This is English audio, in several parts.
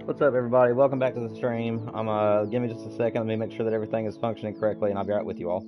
What's up, everybody? Welcome back to the stream. Give me just a second. Let me make sure that everything is functioning correctly, and I'll be right with you all.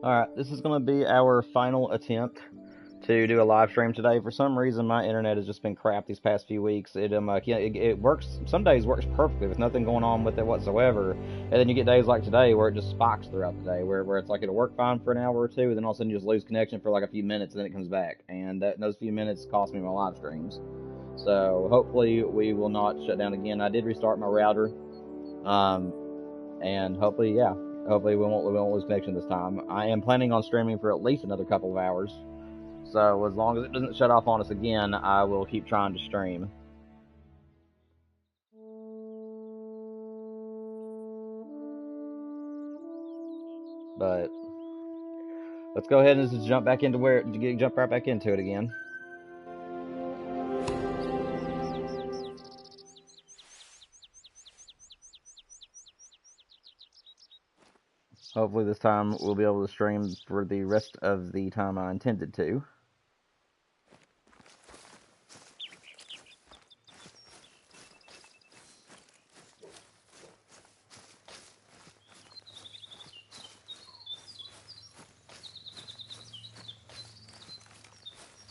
Alright, this is going to be our final attempt to do a live stream today. For some reason, my internet has just been crap these past few weeks. It works, some days works perfectly with nothing going on with it whatsoever. And then you get days like today where it just spikes throughout the day, where it's like it'll work fine for an hour or two, and then all of a sudden you just lose connection for like a few minutes, and then it comes back. And those few minutes cost me my live streams. So hopefully we will not shut down again. I did restart my router. And hopefully, yeah, hopefully we won't lose connection this time. I am planning on streaming for at least another couple of hours, so as long as it doesn't shut off on us again, I will keep trying to stream. But let's go ahead and just jump right back into it again. Hopefully this time we'll be able to stream for the rest of the time I intended to.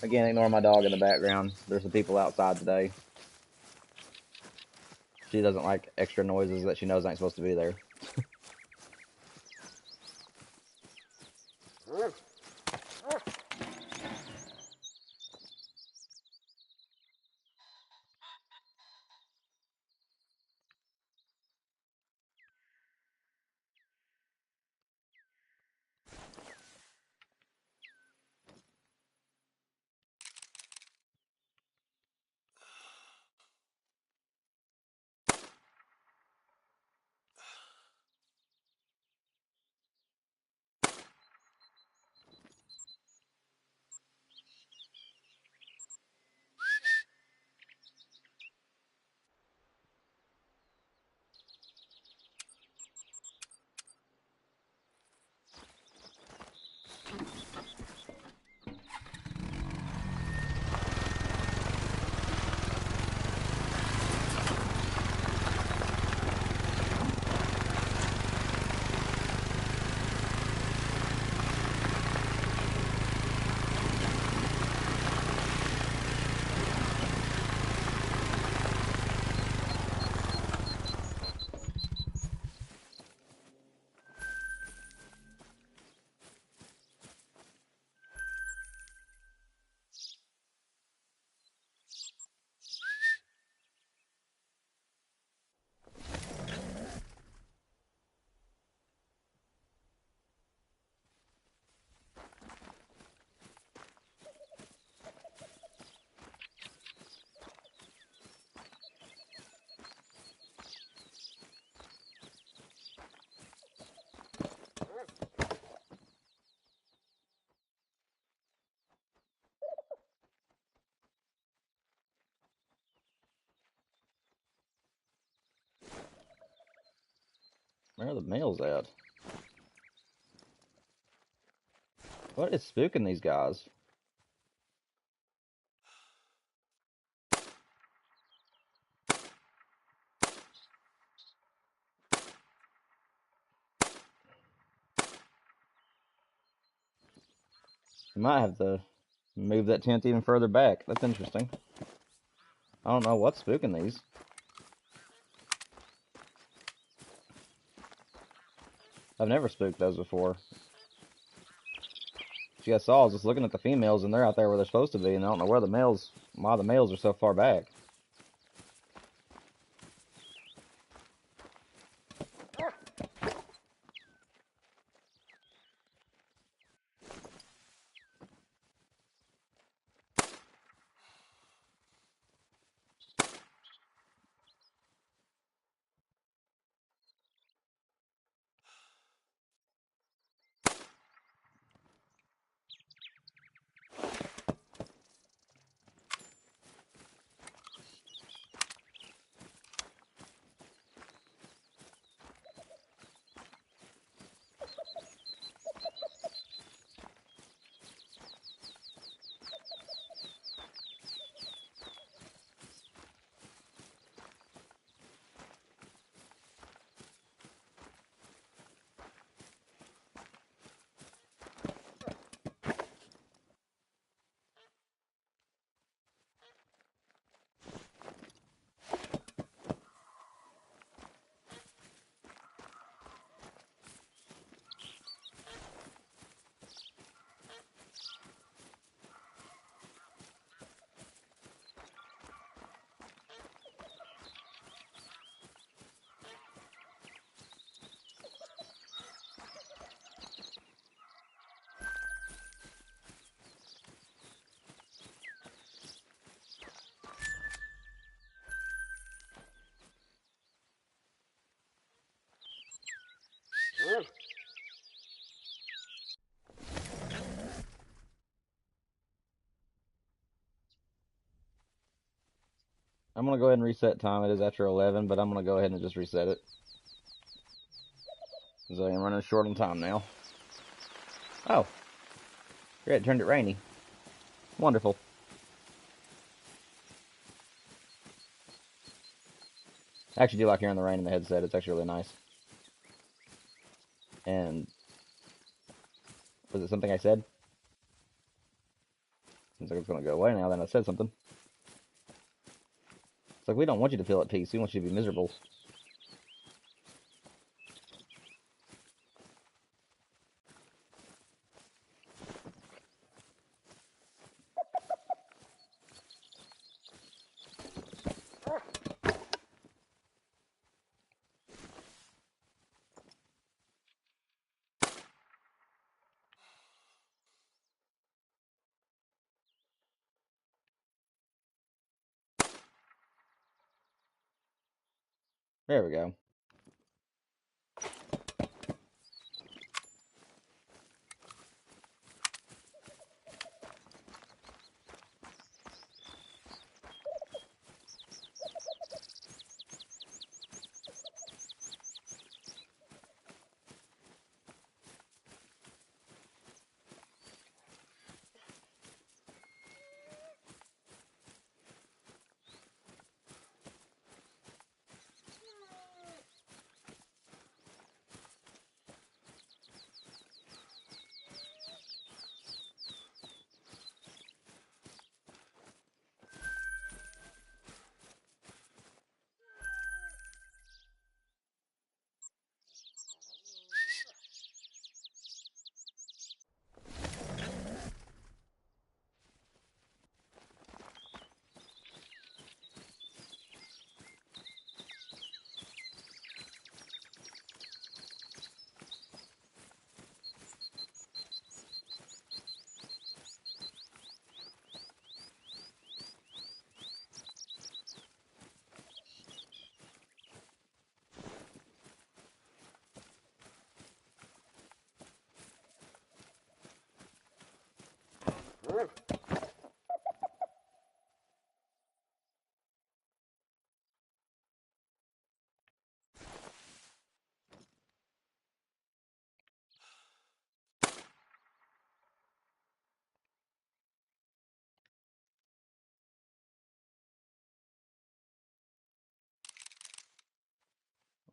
Again, ignore my dog in the background. There's some people outside today. She doesn't like extra noises that she knows ain't supposed to be there. Where are the males at? What is spooking these guys? You might have to move that tent even further back. That's interesting. I don't know what's spooking these. I've never spooked those before. As you guys saw, I was just looking at the females, and they're out there where they're supposed to be, and I don't know why the males are so far back. I'm going to go ahead and reset time. It is after 11, but I'm going to go ahead and just reset it. So I'm running short on time now. Oh. Great, it turned it rainy. Wonderful. I actually do like hearing the rain in the headset. It's actually really nice. And was it something I said? Seems like it's going to go away now that I said something. It's like, we don't want you to feel at peace. We want you to be miserable. There we go.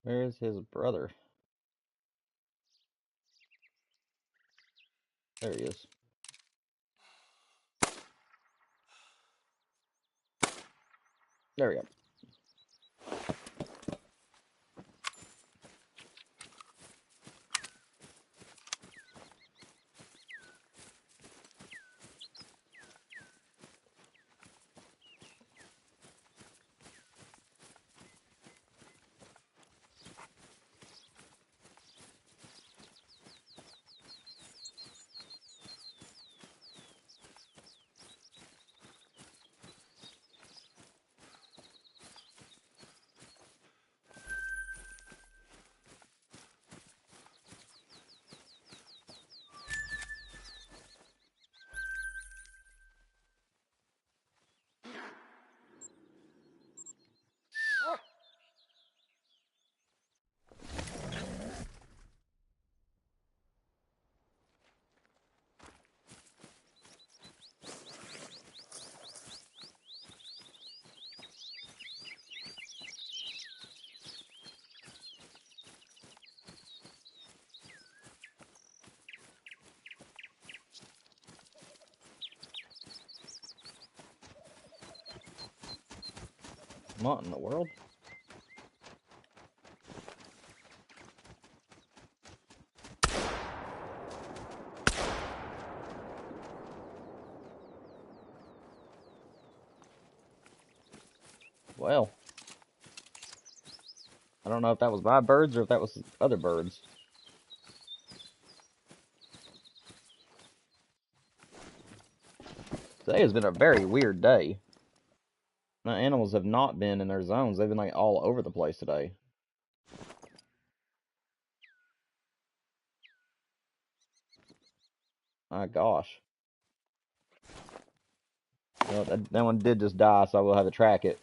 Where is his brother? There he is. There we go. What in the world? Well, I don't know if that was my birds or if that was other birds. Today has been a very weird day. The animals have not been in their zones. They've been like all over the place today. My gosh. Well, that one did just die, so I will have to track it.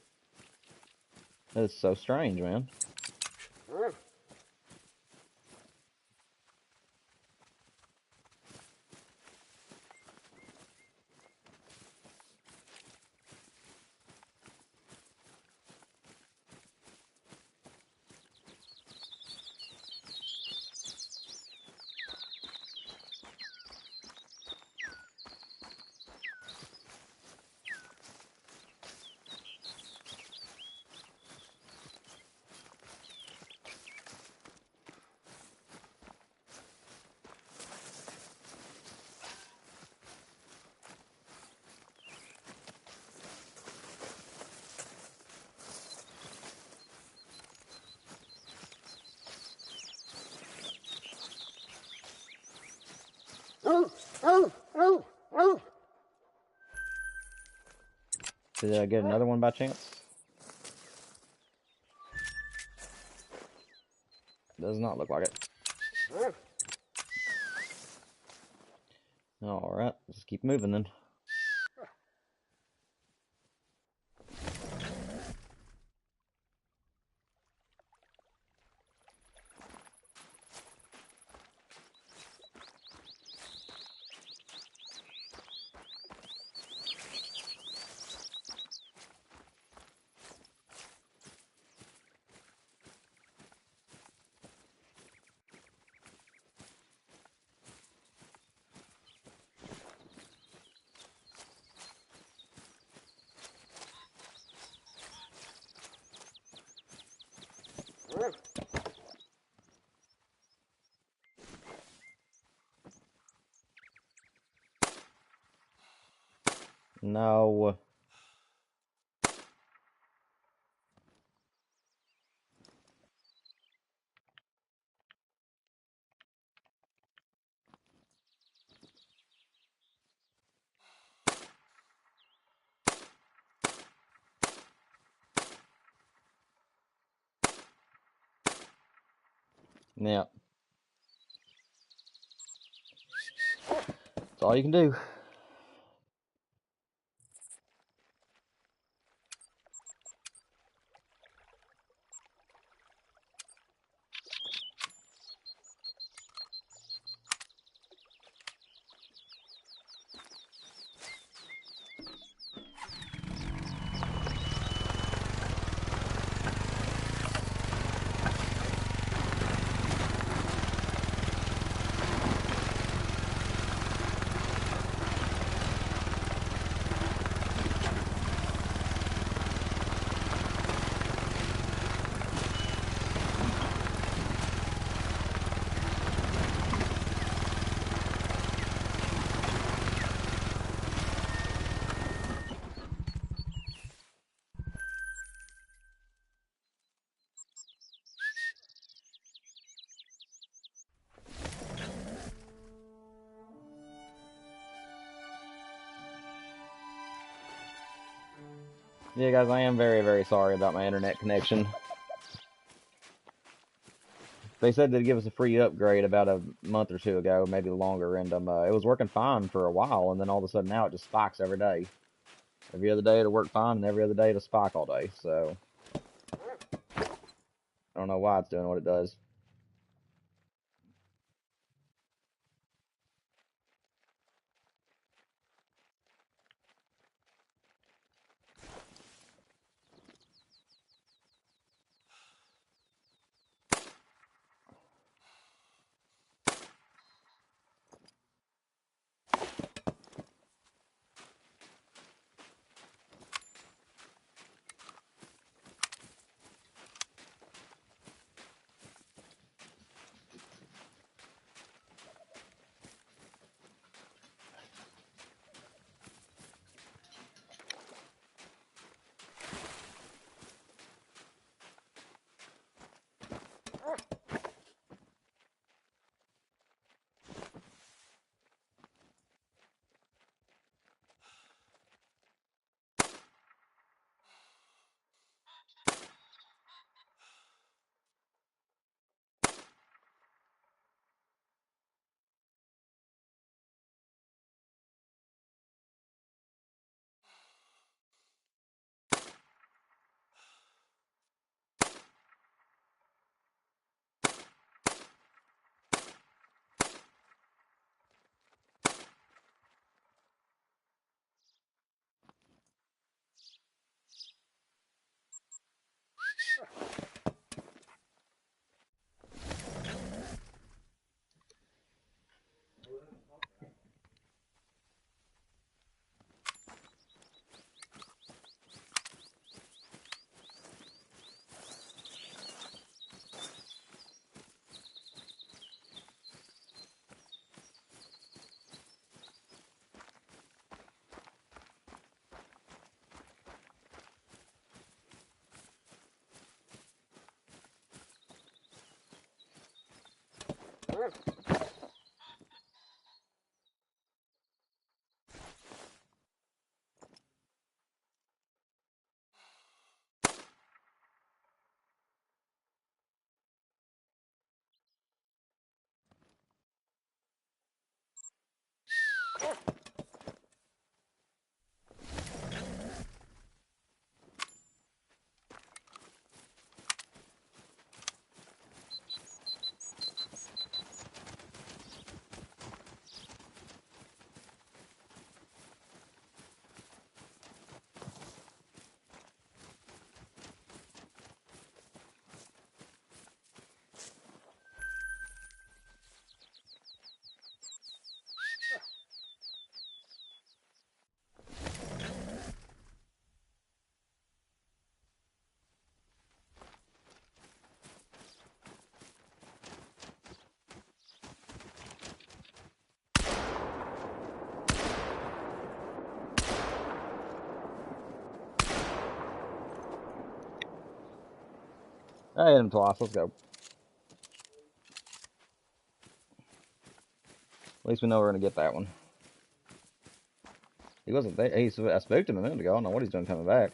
It's so strange, man. Did I get another one by chance? Does not look like it. Alright, let's keep moving then. No. Yeah. That's all you can do. Yeah, guys, I am very, very sorry about my internet connection. They said they'd give us a free upgrade about a month or two ago, maybe longer, and it was working fine for a while, and then all of a sudden now it just spikes every day. Every other day it'll work fine, and every other day it'll spike all day, so I don't know why it's doing what it does. I hit him twice. Let's go. At least we know we're gonna get that one. He wasn't there. I spooked him a minute ago. I don't know what he's doing coming back.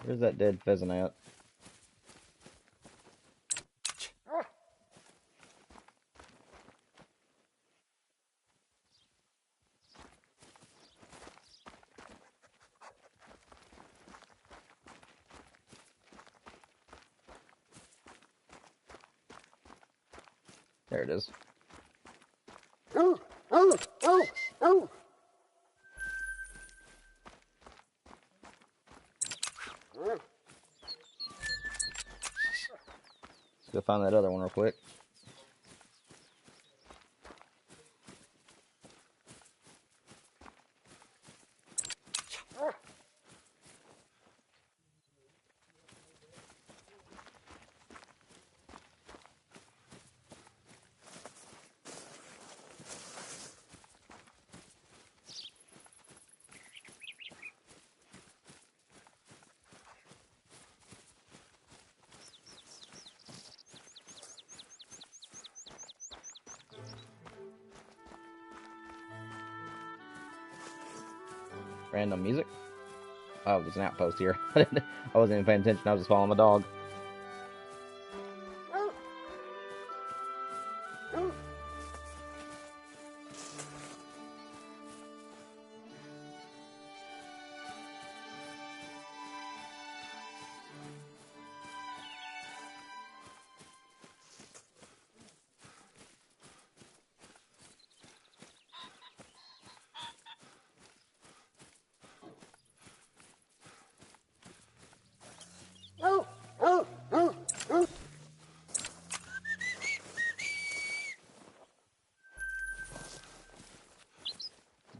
Where's that dead pheasant at? There it is. Let's go find that other one real quick. Random music. Oh, there's an outpost here. I wasn't even paying attention. I was just following my dog.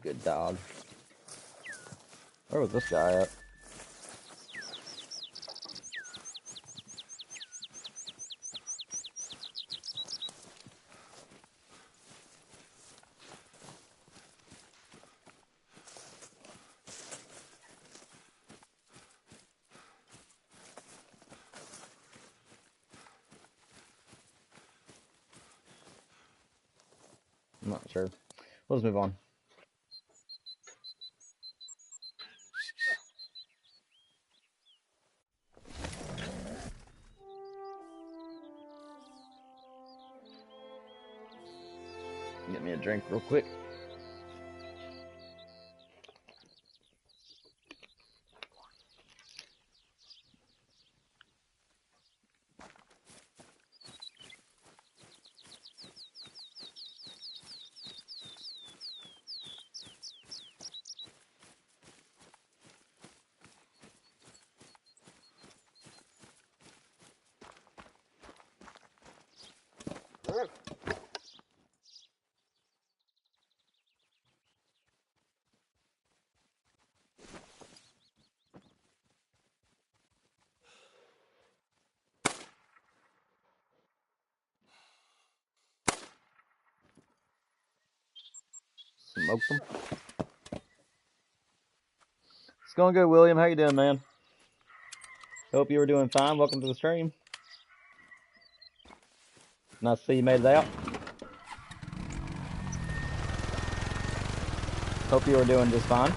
Good dog. Where was this guy at? I'm not sure. Let's move on. Get me a drink real quick. Smoked them. It's going good, William. How you doing, man? Hope you were doing fine. Welcome to the stream. Nice to see you made it out. Hope you were doing just fine.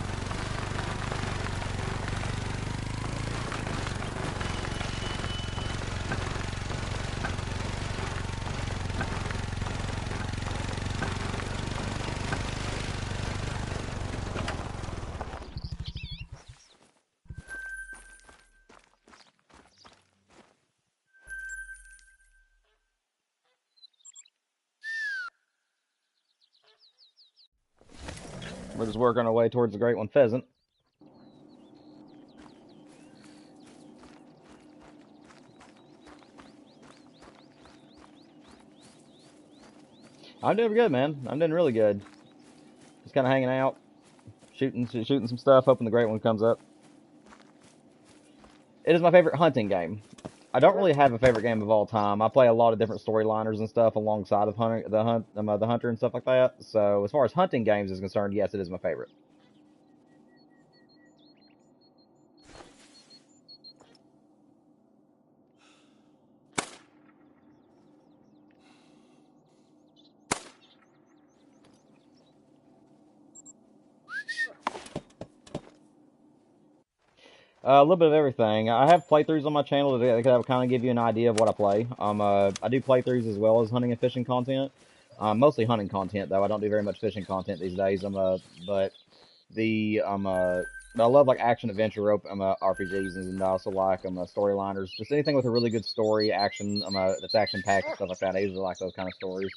We're just working our way towards the great one, Pheasant. I'm doing good, man. I'm doing really good. Just kind of hanging out, shooting some stuff, hoping the great one comes up. It is my favorite hunting game. I don't really have a favorite game of all time. I play a lot of different storyliners and stuff alongside of the Hunter and stuff like that. So as far as hunting games is concerned, yes, it is my favorite. A little bit of everything. I have playthroughs on my channel that will kind of give you an idea of what I play. I do playthroughs as well as hunting and fishing content. Mostly hunting content though. I don't do very much fishing content these days. But the but I love like action adventure RPGs, and I also like storyliners. Just anything with a really good story, action that's action packed and stuff like that. I usually like those kind of stories.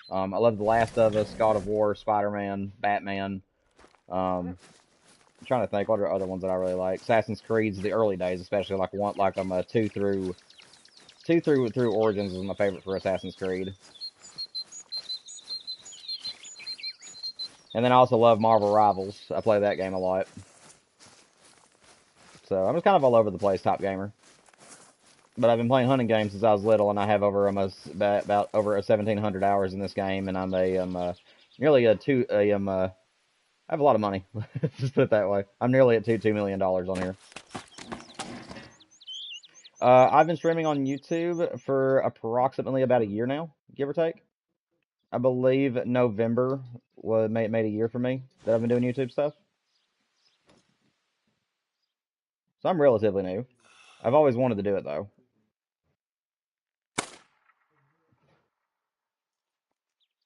I love The Last of Us, God of War, Spider-Man, Batman. Um, I'm trying to think what are other ones that I really like. Assassin's Creed's the early days, especially like one like two through Origins is my favorite for Assassin's Creed. And then I also love Marvel Rivals. I play that game a lot. So I'm just kind of all over the place, top gamer. But I've been playing hunting games since I was little, and I have over almost about over 1,700 hours in this game, and I'm nearly a two a I have a lot of money. Just put it that way. I'm nearly at $2 million on here. I've been streaming on YouTube for approximately about a year now, give or take. I believe November made a year for me that I've been doing YouTube stuff. So I'm relatively new. I've always wanted to do it though.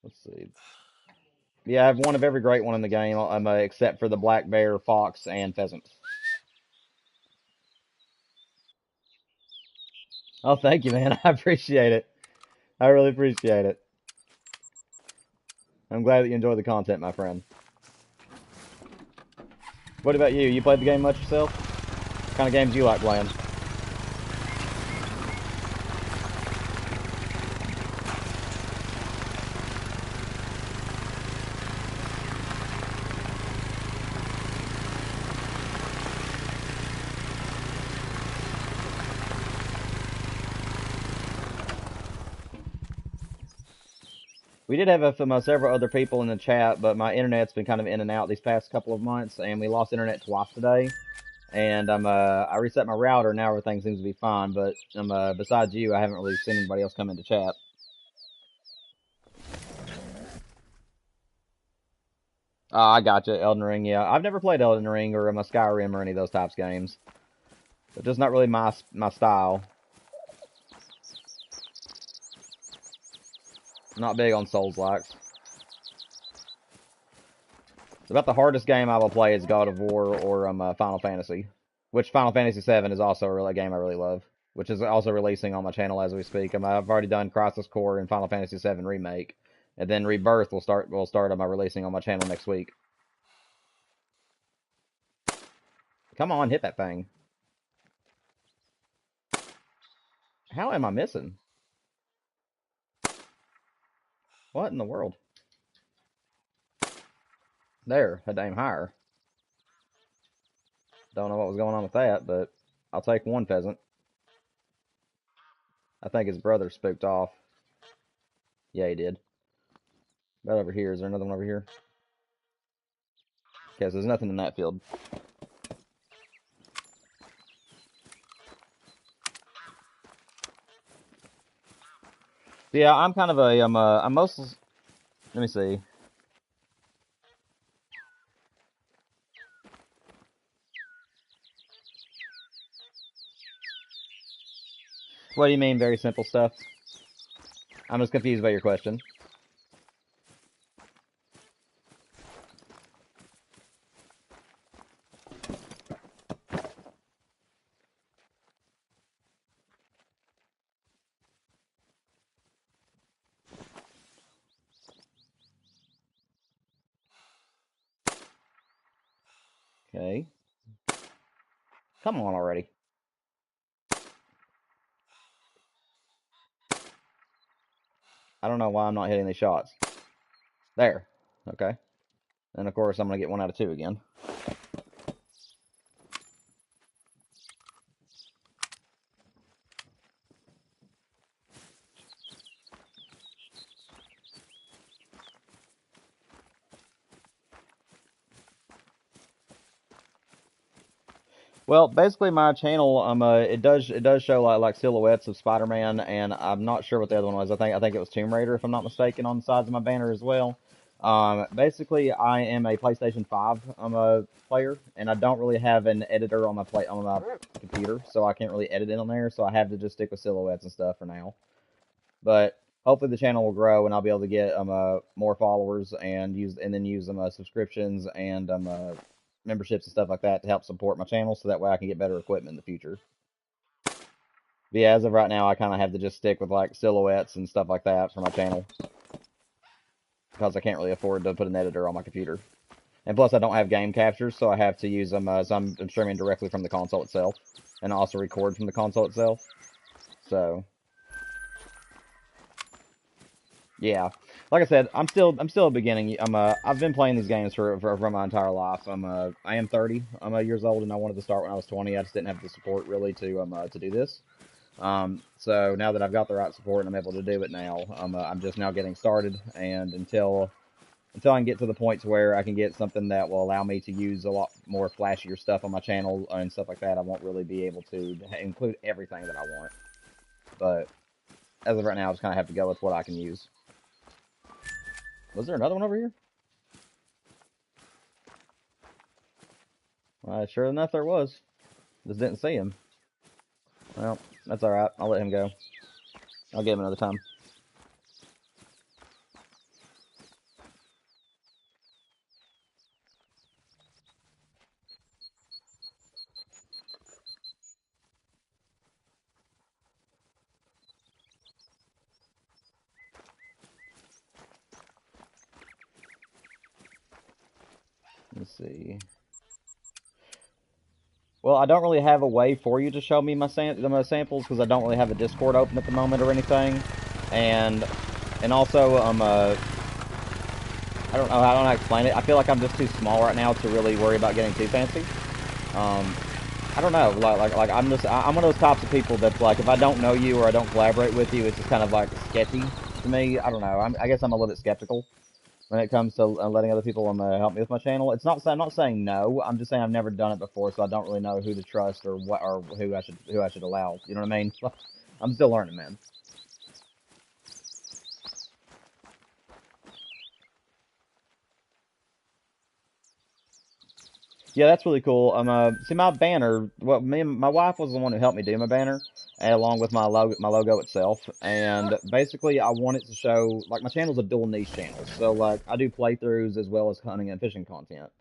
Let's see. Yeah, I have one of every great one in the game, except for the black bear, fox, and pheasant. Oh, thank you, man. I appreciate it. I really appreciate it. I'm glad that you enjoy the content, my friend. What about you? You played the game much yourself? What kind of games do you like playing? We did have several other people in the chat, but my internet's been kind of in and out these past couple of months, and we lost internet twice today. And I reset my router, now everything seems to be fine. But besides you, I haven't really seen anybody else come into chat. I gotcha, Elden Ring. Yeah, I've never played Elden Ring or Skyrim or any of those types of games. It's just not really my style. Not big on Souls likes. About the hardest game I will play is God of War or Final Fantasy, which Final Fantasy VII is also a game I really love, which is also releasing on my channel as we speak. I've already done Crisis Core and Final Fantasy VII Remake, and then Rebirth will start releasing on my channel next week. Come on, hit that thing. How am I missing? What in the world? There, a dame higher. Don't know what was going on with that, but I'll take one pheasant. I think his brother spooked off. Yeah, he did. About over here. Is there another one over here? Okay, so there's nothing in that field. Yeah, I'm kind of I'm most. Let me see. What do you mean, very simple stuff? I'm just confused by your question. Okay. Come on already. I don't know why I'm not hitting these shots. There. Okay. And of course, I'm going to get 1 out of 2 again. Well, basically, my channel, it does show like silhouettes of Spider-Man, and I'm not sure what the other one was. I think it was Tomb Raider, if I'm not mistaken, on the sides of my banner as well. Basically, I am a PlayStation 5 a player, and I don't really have an editor on on my computer, so I can't really edit it on there. So I have to just stick with silhouettes and stuff for now. But hopefully the channel will grow, and I'll be able to get more followers and then use subscriptions and memberships and stuff like that to help support my channel, so that way I can get better equipment in the future. But yeah, as of right now, I kind of have to just stick with like silhouettes and stuff like that for my channel because I can't really afford to put an editor on my computer. And plus, I don't have game captures, so I have to use them. So I'm streaming directly from the console itself, and also record from the console itself. So yeah, like I said, I'm still beginning. I've been playing these games for my entire life. I am 30. Years old, and I wanted to start when I was 20. I just didn't have the support really to do this. So now that I've got the right support and I'm able to do it now, I'm just now getting started, and until I can get to the point to where I can get something that will allow me to use a lot more flashier stuff on my channel and stuff like that, I won't really be able to include everything that I want. But as of right now, I just kind of have to go with what I can use. Was there another one over here? Sure enough, there was. Just didn't see him. Well, that's alright. I'll let him go. I'll give him another time. Let's see. Well, I don't really have a way for you to show me my samples because I don't really have a Discord open at the moment or anything, and also I don't know how to explain it. I feel like I'm just too small right now to really worry about getting too fancy. I don't know, like I'm one of those types of people that's like, if I don't know you or I don't collaborate with you, it's just kind of like sketchy to me. I don't know. I guess I'm a little bit skeptical when it comes to letting other people help me with my channel. I'm not saying no. I'm just saying I've never done it before, so I don't really know who to trust or who I should allow. You know what I mean? I'm still learning, man. Yeah, that's really cool. See my banner. Well, me and my wife was the one who helped me do my banner, along with my logo itself. And basically, I want it to show like my channel's a dual niche channel. So like I do playthroughs as well as hunting and fishing content.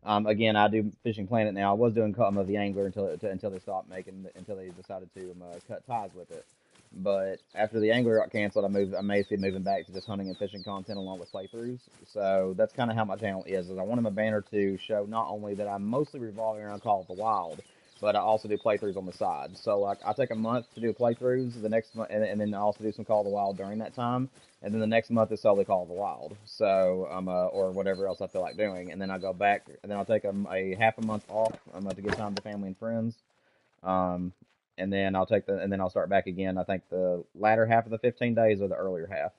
Again, I do Fishing Planet now. I was doing the Angler until they stopped until they decided to cut ties with it. But after the Angler got canceled, I'm basically moving back to just hunting and fishing content along with playthroughs. So that's kind of how my channel is I wanted my banner to show not only that I'm mostly revolving around Call of the Wild, but I also do playthroughs on the side. So like I take a month to do playthroughs, the next month, and then I also do some Call of the Wild during that time, and then the next month is solely Call of the Wild. So or whatever else I feel like doing, and then I go back, and then I'll take a half a month off to give time to family and friends. And then I'll start back again. I think the latter half of the 15 days or the earlier half.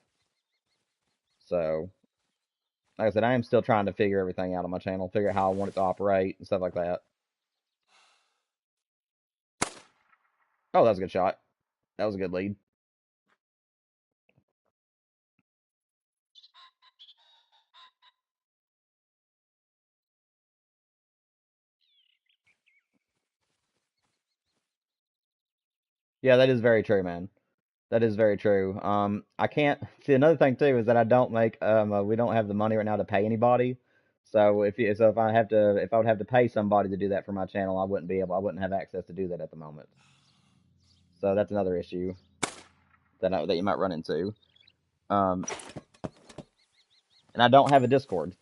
So, like I said, I am still trying to figure everything out on my channel, figure out how I want it to operate and stuff like that. Oh, that was a good shot. That was a good lead. Yeah, that is very true, man. That is very true. I can't see another thing too is that I don't make we don't have the money right now to pay anybody. So if I would have to pay somebody to do that for my channel, I wouldn't have access to do that at the moment. So that's another issue that you might run into. Um, and I don't have a Discord.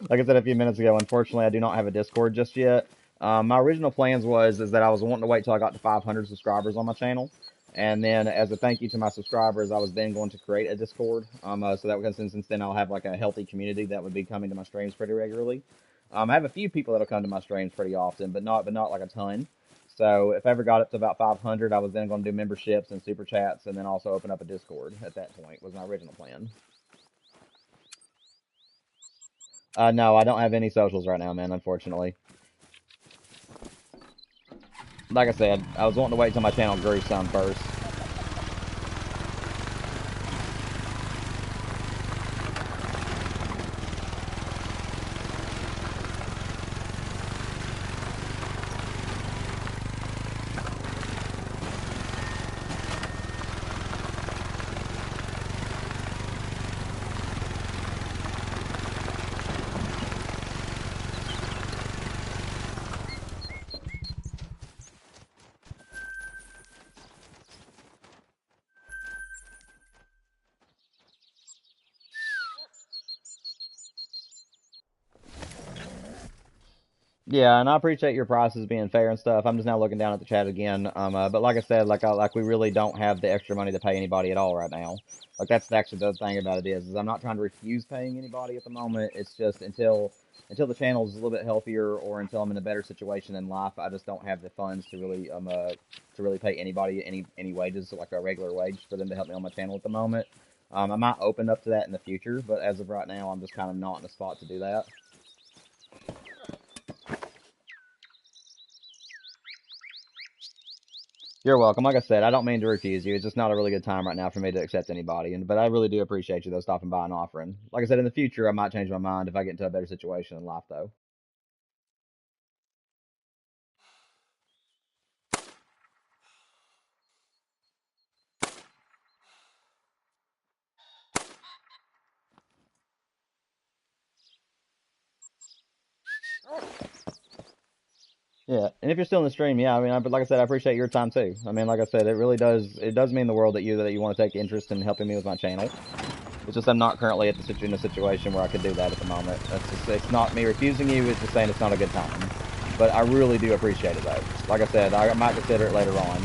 Like I said a few minutes ago, unfortunately, I do not have a Discord just yet. My original plans is that I was wanting to wait till I got to 500 subscribers on my channel, and then as a thank you to my subscribers, I was then going to create a Discord. So that since then I'll have like a healthy community that would be coming to my streams pretty regularly. I have a few people that'll come to my streams pretty often, but not like a ton. So if I ever got up to about 500, I was then going to do memberships and super chats, and then also open up a Discord at that point. Was my original plan. No, I don't have any socials right now, man, unfortunately. Like I said, I was wanting to wait till my channel grew some first. Yeah, and I appreciate your prices being fair and stuff. I'm just now looking down at the chat again. But like I said, like we really don't have the extra money to pay anybody at all right now. Like that's actually the thing about it is I'm not trying to refuse paying anybody at the moment. It's just until the channel is a little bit healthier or until I'm in a better situation in life, I just don't have the funds to really pay anybody any wages like a regular wage for them to help me on my channel at the moment. I might open up to that in the future, but as of right now, I'm just kind of not in a spot to do that. You're welcome. Like I said, I don't mean to refuse you. It's just not a really good time right now for me to accept anybody. But I really do appreciate you though stopping by and offering. Like I said, in the future I might change my mind if I get into a better situation in life though. Yeah, and if you're still in the stream, yeah, I mean, but like I said, I appreciate your time too. I mean, like I said, it does mean the world that you want to take interest in helping me with my channel. It's just I'm not currently in a situation where I could do that at the moment. It's not me refusing you. It's just saying it's not a good time. But I really do appreciate it though. Like I said, I might consider it later on.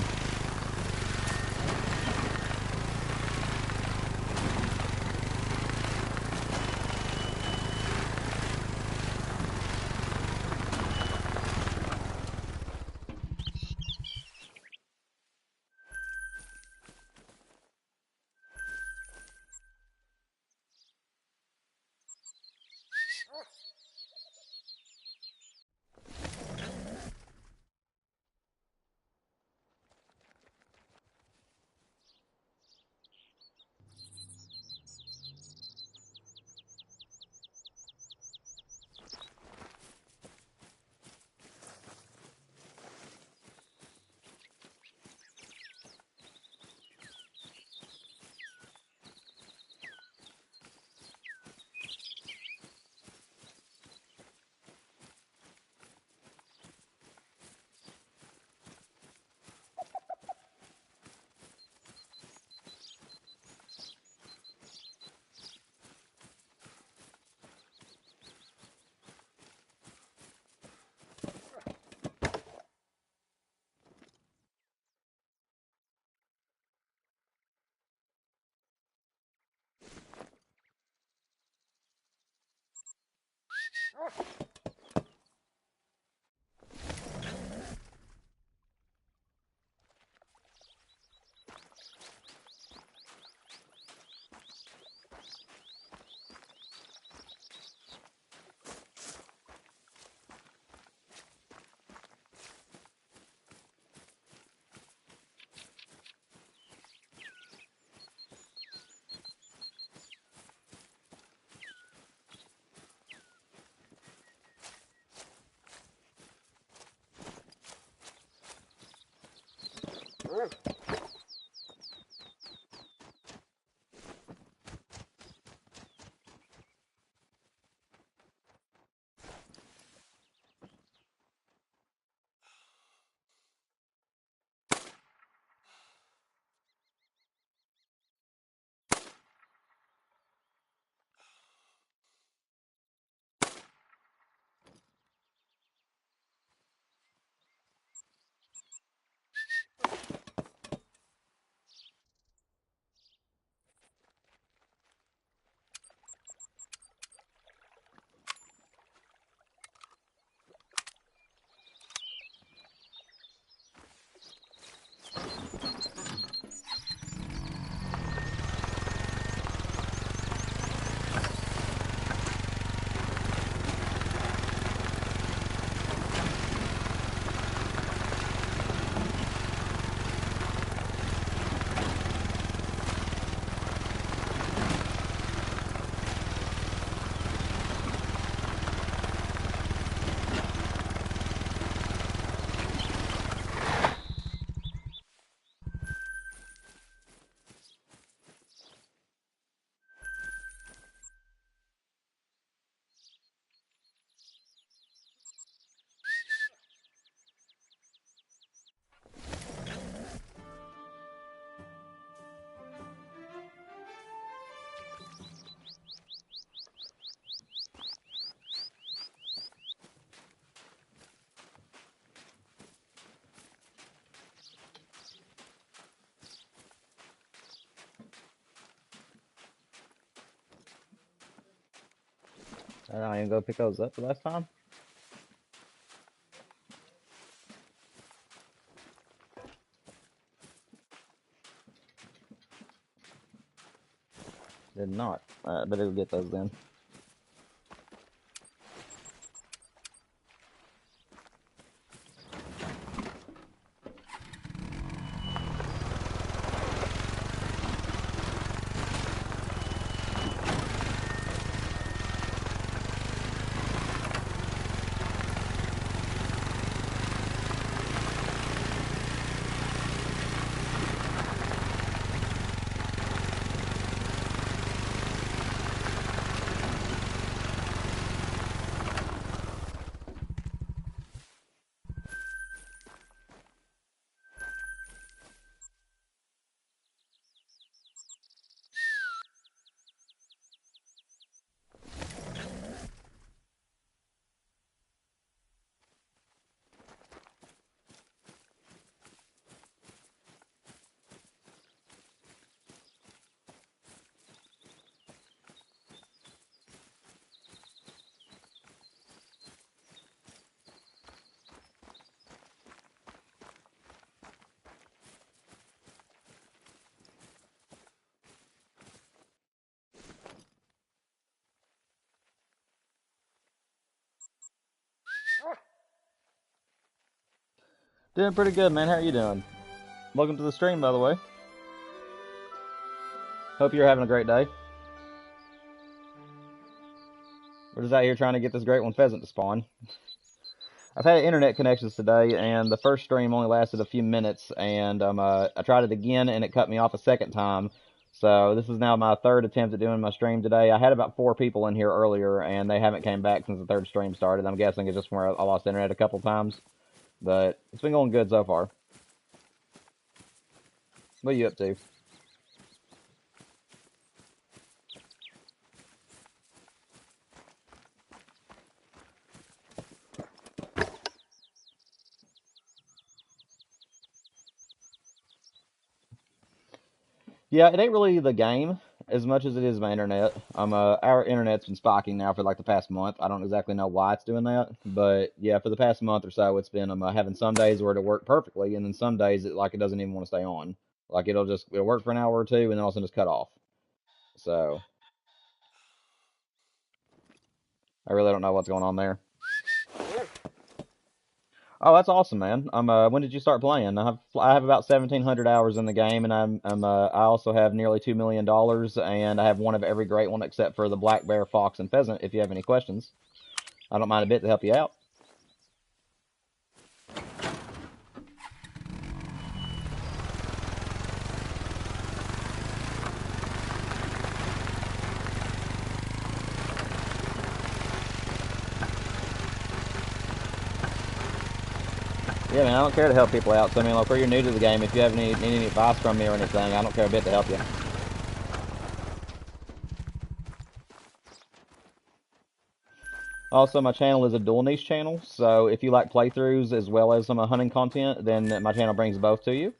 I didn't even go pick those up the last time. Did not. Better go get those then. Doing pretty good, man. How are you doing? Welcome to the stream, by the way. Hope you're having a great day. We're just out here trying to get this great one pheasant to spawn. I've had internet connections today, and the first stream only lasted a few minutes, and I tried it again, and it cut me off a second time. So this is now my third attempt at doing my stream today. I had about 4 people in here earlier, and they haven't came back since the third stream started. I'm guessing it's just where I lost internet a couple times, but it's been going good so far. What are you up to? Yeah, it ain't really the game as much as it is my internet. Our internet's been spiking now for like the past month. I don't exactly know why it's doing that, but yeah, for the past month or so, it's been having some days where it'll work perfectly, and then some days it doesn't even want to stay on. Like it'll work for an hour or two, and then all of a sudden just cut off. So I really don't know what's going on there. Oh, that's awesome, man. When did you start playing? I have about 1,700 hours in the game, and I also have nearly $2 million, and I have one of every great one except for the black bear, fox, and pheasant. If you have any questions, I don't mind a bit to help you out. Yeah, man, I don't care to help people out. So I mean, like, if you're new to the game, if you have need any advice from me or anything, I don't care a bit to help you. Also, my channel is a dual niche channel, so if you like playthroughs as well as some hunting content, then my channel brings both to you.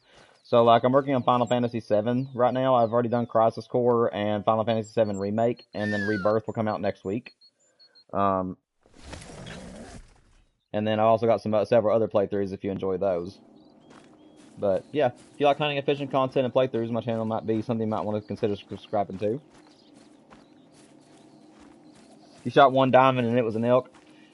So, like, I'm working on Final Fantasy VII right now. I've already done Crisis Core and Final Fantasy VII Remake, and then Rebirth will come out next week. Um, and then I also got some several other playthroughs if you enjoy those. But yeah, if you like hunting and fishing content and playthroughs, my channel might be something you might want to consider subscribing to. You shot one diamond and it was an elk.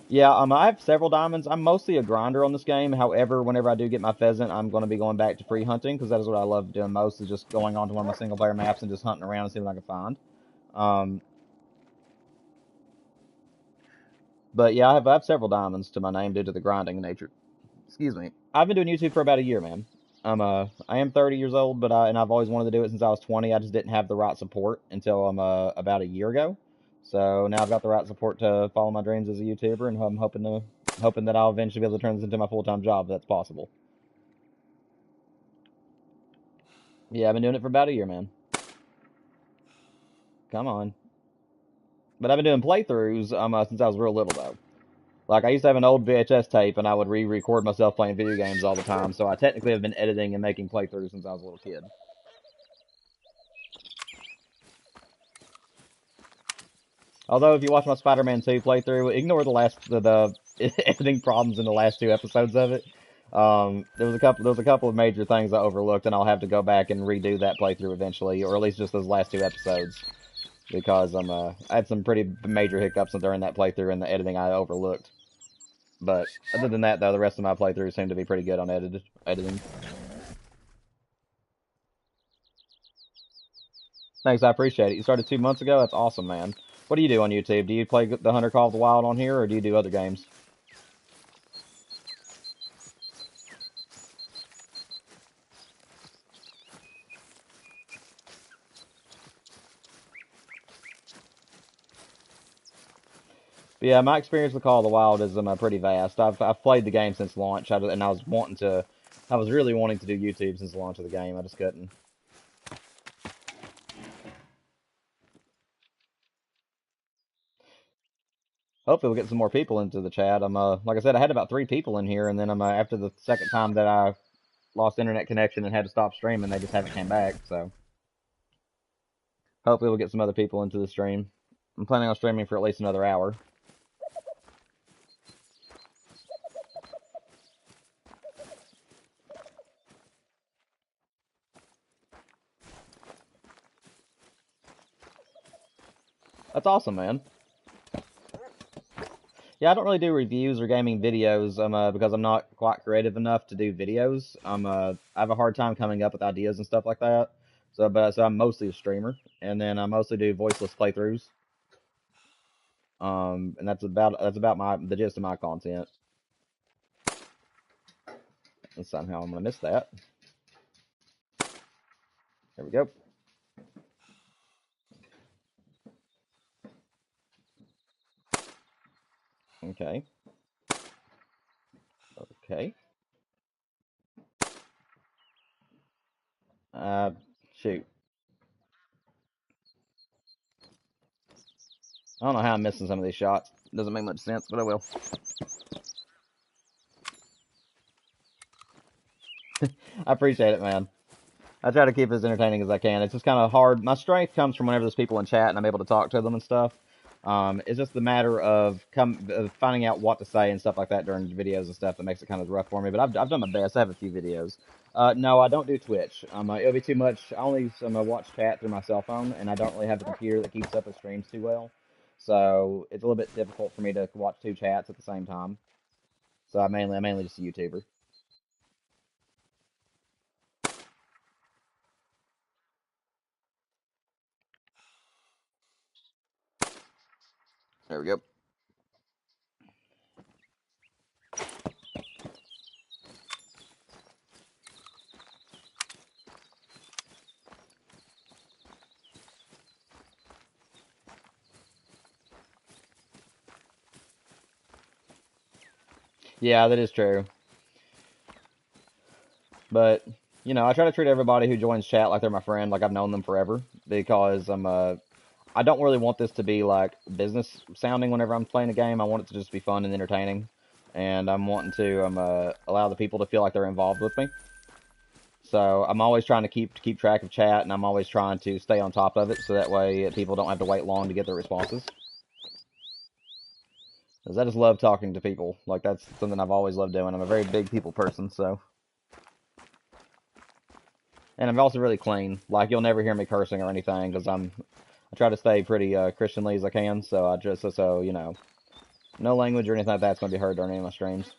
Yeah, I have several diamonds. I'm mostly a grinder on this game. However, whenever I do get my pheasant, I'm going to be going back to free hunting because that is what I love doing most, is just going onto one of my single player maps and just hunting around and seeing what I can find. But yeah, I have several diamonds to my name due to the grinding nature. Excuse me. I've been doing YouTube for about a year, man. I am 30 years old, but I've always wanted to do it since I was 20. I just didn't have the right support until about a year ago. So now I've got the right support to follow my dreams as a YouTuber, and I'm hoping that I'll eventually be able to turn this into my full-time job if that's possible. Yeah, I've been doing it for about a year, man. Come on. But I've been doing playthroughs since I was real little, though. Like, I used to have an old VHS tape, and I would re-record myself playing video games all the time, so I technically have been editing and making playthroughs since I was a little kid. Although, if you watch my Spider-Man 2 playthrough, ignore the editing problems in the last two episodes of it. There was a couple of major things I overlooked, and I'll have to go back and redo that playthrough eventually, or at least just those last two episodes, because I had some pretty major hiccups during that playthrough and the editing I overlooked. But other than that, though, the rest of my playthroughs seem to be pretty good on editing. Thanks, I appreciate it. You started 2 months ago? That's awesome, man. What do you do on YouTube? Do you play the Hunter Call of the Wild on here, or do you do other games? But yeah, my experience with Call of the Wild is pretty vast. I've played the game since launch, and I was really wanting to do YouTube since the launch of the game. I just couldn't. Hopefully, we'll get some more people into the chat. Like I said, I had about 3 people in here, and then after the second time that I lost internet connection and had to stop streaming, they just haven't came back. So hopefully, we'll get some other people into the stream. I'm planning on streaming for at least another hour. That's awesome, man. Yeah, I don't really do reviews or gaming videos because I'm not quite creative enough to do videos. I have a hard time coming up with ideas and stuff like that. So I'm mostly a streamer, and then I mostly do voiceless playthroughs. And that's about the gist of my content. And somehow I'm gonna miss that. There we go. Okay. Okay. Shoot. I don't know how I'm missing some of these shots. Doesn't make much sense, but I will. I appreciate it, man. I try to keep it as entertaining as I can. It's just kind of hard. My strength comes from whenever there's people in chat and I'm able to talk to them and stuff. It's just the matter of finding out what to say and stuff like that during videos and stuff that makes it kind of rough for me. But I've done my best. I have a few videos. No, I don't do Twitch. It'll be too much. I only watch chat through my cell phone, and I don't really have a computer that keeps up with streams too well. So it's a little bit difficult for me to watch 2 chats at the same time. So I'm mainly just a YouTuber. There we go. Yeah, that is true. But I try to treat everybody who joins chat like they're my friend, like I've known them forever, because I don't really want this to be like business sounding whenever I'm playing a game. I want it to just be fun and entertaining, and I'm wanting to allow the people to feel like they're involved with me. So I'm always trying to keep track of chat, and I'm always trying to stay on top of it, so that way people don't have to wait long to get their responses. Because I just love talking to people. Like, that's something I've always loved doing. I'm a very big people person, so. And I'm also really clean. Like, you'll never hear me cursing or anything, because I try to stay pretty Christianly as I can, so I just, no language or anything like that's going to be heard during any of my streams.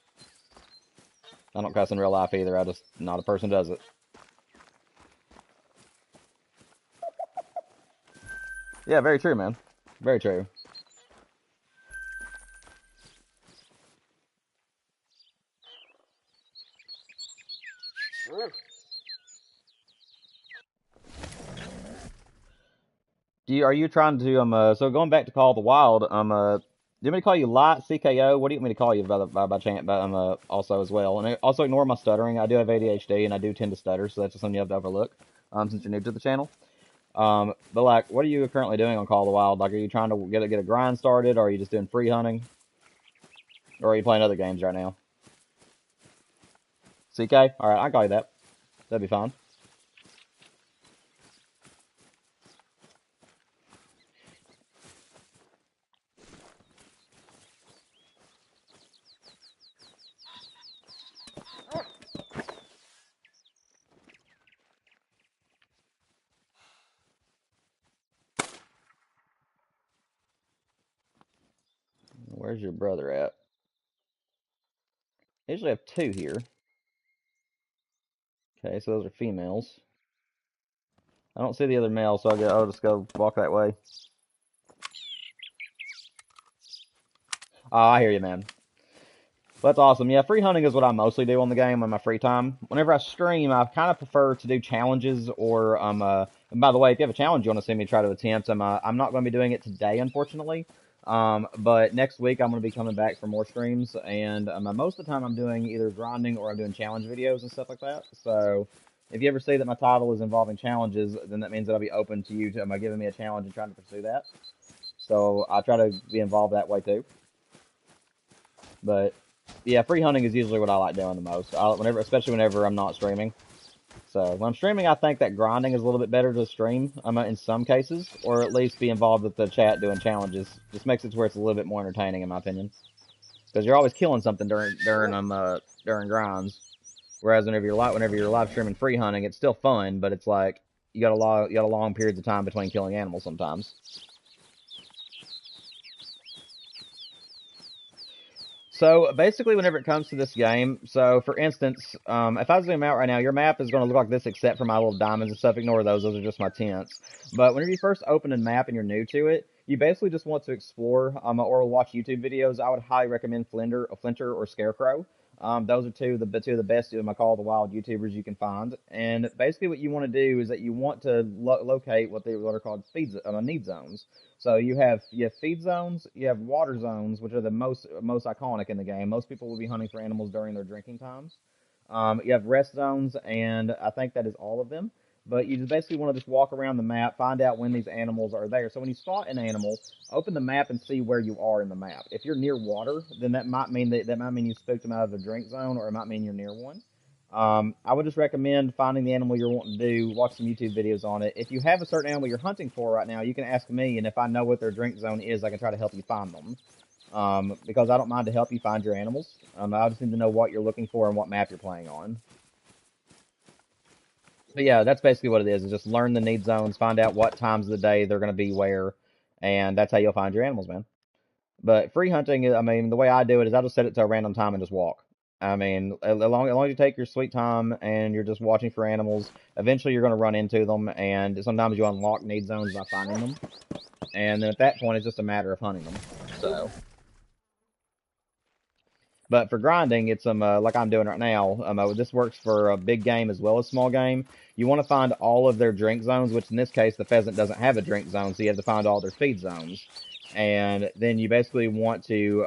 I don't cuss in real life either. I just, not a person does it. Yeah, very true, man. Very true. Are you trying to so going back to Call of the Wild, do you want me to call you Light CKO? What do you want me to call you by chance? But also as well, and also ignore my stuttering. I do have ADHD and I do tend to stutter, so that's just something you have to overlook. Since you're new to the channel. But like, what are you currently doing on Call of the Wild? Like, are you trying to get a grind started, or are you just doing free hunting, or are you playing other games right now? CK, all right, I'll call you that. That'd be fine. Where's your brother at? I usually have 2 here. Okay, so those are females. I don't see the other male, so I'll just go walk that way. Oh, I hear you, man. That's awesome. Yeah, free hunting is what I mostly do on the game in my free time. Whenever I stream, I kind of prefer to do challenges or and by the way, if you have a challenge you want to see me try to attempt, I'm not going to be doing it today, unfortunately. But next week I'm going to be coming back for more streams, and most of the time I'm doing either grinding or I'm doing challenge videos and stuff like that. So if you ever see that my title is involving challenges, then that means that I'll be open to you to giving me a challenge and trying to pursue that. So I try to be involved that way too. But yeah, free hunting is usually what I like doing the most. Especially whenever I'm not streaming. So when I'm streaming, I think that grinding is a little bit better to stream. In some cases, or at least be involved with the chat doing challenges. Just makes it to where it's a little bit more entertaining, in my opinion. Because you're always killing something during grinds. Whereas whenever you're live streaming free hunting, it's still fun, but it's like you got a long periods of time between killing animals sometimes. So basically, whenever it comes to this game, so for instance, if I zoom out right now, your map is going to look like this except for my little diamonds and stuff. Ignore those; those are just my tents. But whenever you first open a map and you're new to it, you basically just want to explore or watch YouTube videos. I would highly recommend Flinter or Scarecrow. Those are two of the best Call of the Wild YouTubers you can find. And basically, what you want to do is that you want to locate what are called need zones. So you have feed zones, you have water zones, which are the most iconic in the game. Most people will be hunting for animals during their drinking times. You have rest zones, and I think that is all of them. But you just basically want to just walk around the map, find out when these animals are there. So when you spot an animal, open the map and see where you are in the map. If you're near water, then that might mean you spooked them out of the drink zone, or it might mean you're near one. I would just recommend finding the animal you're wanting to do, watch some YouTube videos on it. If you have a certain animal you're hunting for right now, you can ask me, and if I know what their drink zone is, I can try to help you find them. Because I don't mind to help you find your animals. I just need to know what you're looking for and what map you're playing on. But yeah, that's basically what it is just learn the need zones, find out what times of the day they're going to be where, and that's how you'll find your animals, man. But free hunting, the way I do it is I just set it to a random time and just walk. As long as you take your sweet time and you're just watching for animals, eventually you're going to run into them, and sometimes you unlock need zones by finding them. And then at that point, it's just a matter of hunting them. So, but for grinding, it's like I'm doing right now. This works for a big game as well as small game. You want to find all of their drink zones, which in this case the pheasant doesn't have a drink zone, so you have to find all their feed zones. And then you basically want to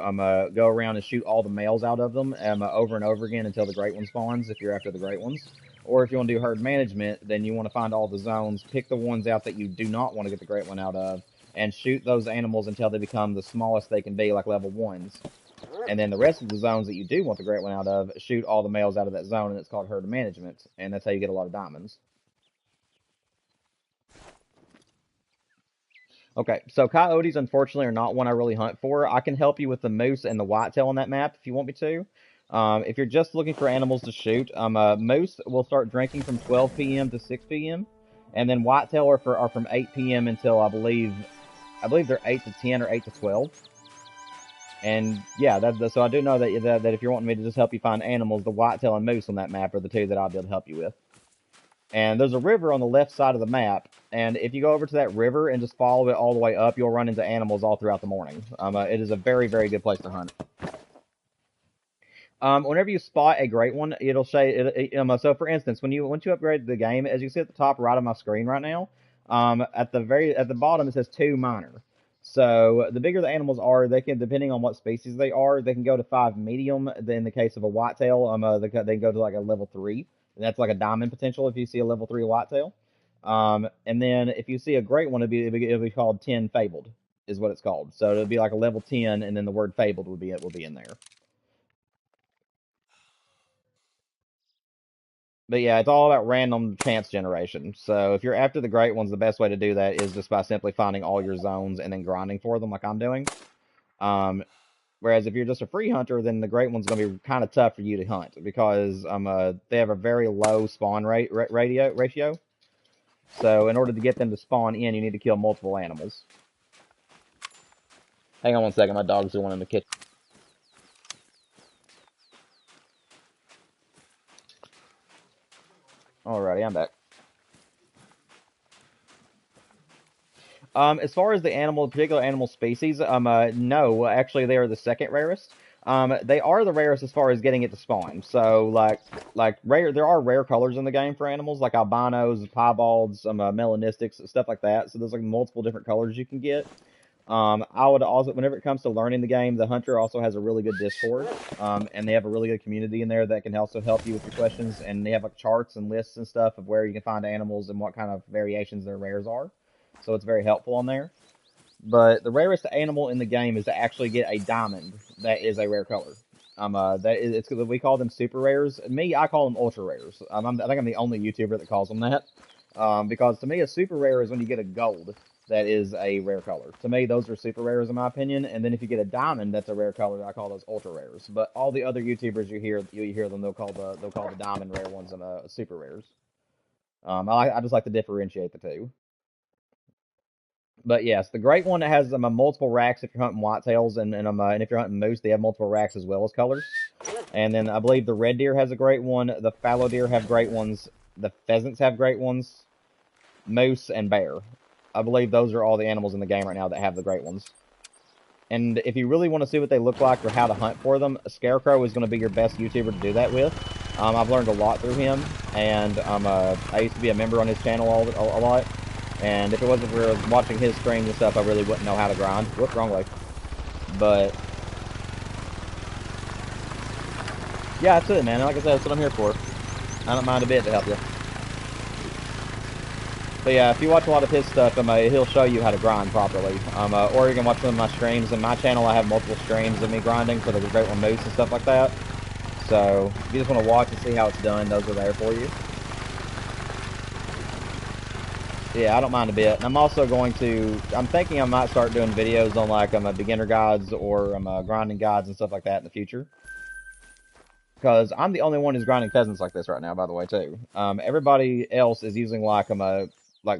go around and shoot all the males out of them over and over again until the great one spawns, if you're after the great ones. Or if you want to do herd management, then you want to find all the zones, pick the ones out that you do not want to get the great one out of, and shoot those animals until they become the smallest they can be, like level 1s. And then the rest of the zones that you do want the great one out of, shoot all the males out of that zone, and it's called herd management. And that's how you get a lot of diamonds. Okay, so coyotes unfortunately are not one I really hunt for. I can help you with the moose and the whitetail on that map if you want me to. If you're just looking for animals to shoot, moose will start drinking from 12 p.m. to 6 p.m. And then whitetail are from 8 p.m. until I believe they're 8 to 10 or 8 to 12. And yeah, so I do know that if you're wanting me to just help you find animals, the whitetail and moose on that map are the two that I'll be able to help you with. And there's a river on the left side of the map, and if you go over to that river and just follow it all the way up, you'll run into animals all throughout the morning. It is a very, very good place to hunt. Whenever you spot a great one, it'll say so for instance, once you upgrade the game, as you can see at the top right of my screen right now, at the bottom it says 2 minor. So the bigger the animals are, they can, depending on what species they are, they can go to 5 medium. In the case of a whitetail, they can go to like a level 3. And that's like a diamond potential if you see a level 3 whitetail. And then if you see a great one, it'll be called 10 fabled, is what it's called. So it'll be like a level 10, and then the word fabled will be in there. But yeah, it's all about random chance generation. So if you're after the great ones, the best way to do that is just by simply finding all your zones and then grinding for them like I'm doing. Whereas if you're just a free hunter, then the great one's going to be kind of tough for you to hunt because they have a very low spawn ratio. So in order to get them to spawn in, you need to kill multiple animals. Hang on one second, my dog's the one in the kitchen. Alrighty, I'm back. As far as the particular animal species, no, actually they are the second rarest. They are the rarest as far as getting it to spawn. So, there are rare colors in the game for animals, like albinos, piebalds, melanistics, stuff like that. So there's like multiple different colors you can get. I would also, whenever it comes to learning the game, the Hunter also has a really good Discord, and they have a really good community in there that can also help you with your questions. And they have like charts and lists and stuff of where you can find animals and what kind of variations their rares are. So it's very helpful on there. But the rarest animal in the game is to actually get a diamond that is a rare color. It's we call them super rares. Me, I call them ultra rares. I think I'm the only YouTuber that calls them that. Because to me, a super rare is when you get a gold that is a rare color. To me, those are super rares in my opinion. And then if you get a diamond that's a rare color, I call those ultra rares. But all the other YouTubers you hear them, they'll call the diamond rare ones and super rares. I just like to differentiate the two. But yes, the great one that has multiple racks if you're hunting whitetails, and if you're hunting moose, they have multiple racks as well as colors. And then I believe the red deer has a great one. The fallow deer have great ones. The pheasants have great ones. Moose and bear. I believe those are all the animals in the game right now that have the great ones. And if you really want to see what they look like or how to hunt for them, Scarecrow is going to be your best YouTuber to do that with. I've learned a lot through him, and I used to be a member on his channel a lot. And if it wasn't for watching his streams and stuff, I really wouldn't know how to grind. Whoop, wrong way. But yeah, that's it, man. Like I said, that's what I'm here for. I don't mind a bit to help you. But yeah, if you watch a lot of his stuff, he'll show you how to grind properly. Or you can watch some of my streams. In my channel, I have multiple streams of me grinding for the Great One Moose and stuff like that. So if you just want to watch and see how it's done, those are there for you. Yeah, I don't mind a bit. And I'm also I'm thinking I might start doing videos on like beginner guides or grinding guides and stuff like that in the future. Because I'm the only one who's grinding pheasants like this right now, by the way, too. Everybody else is using like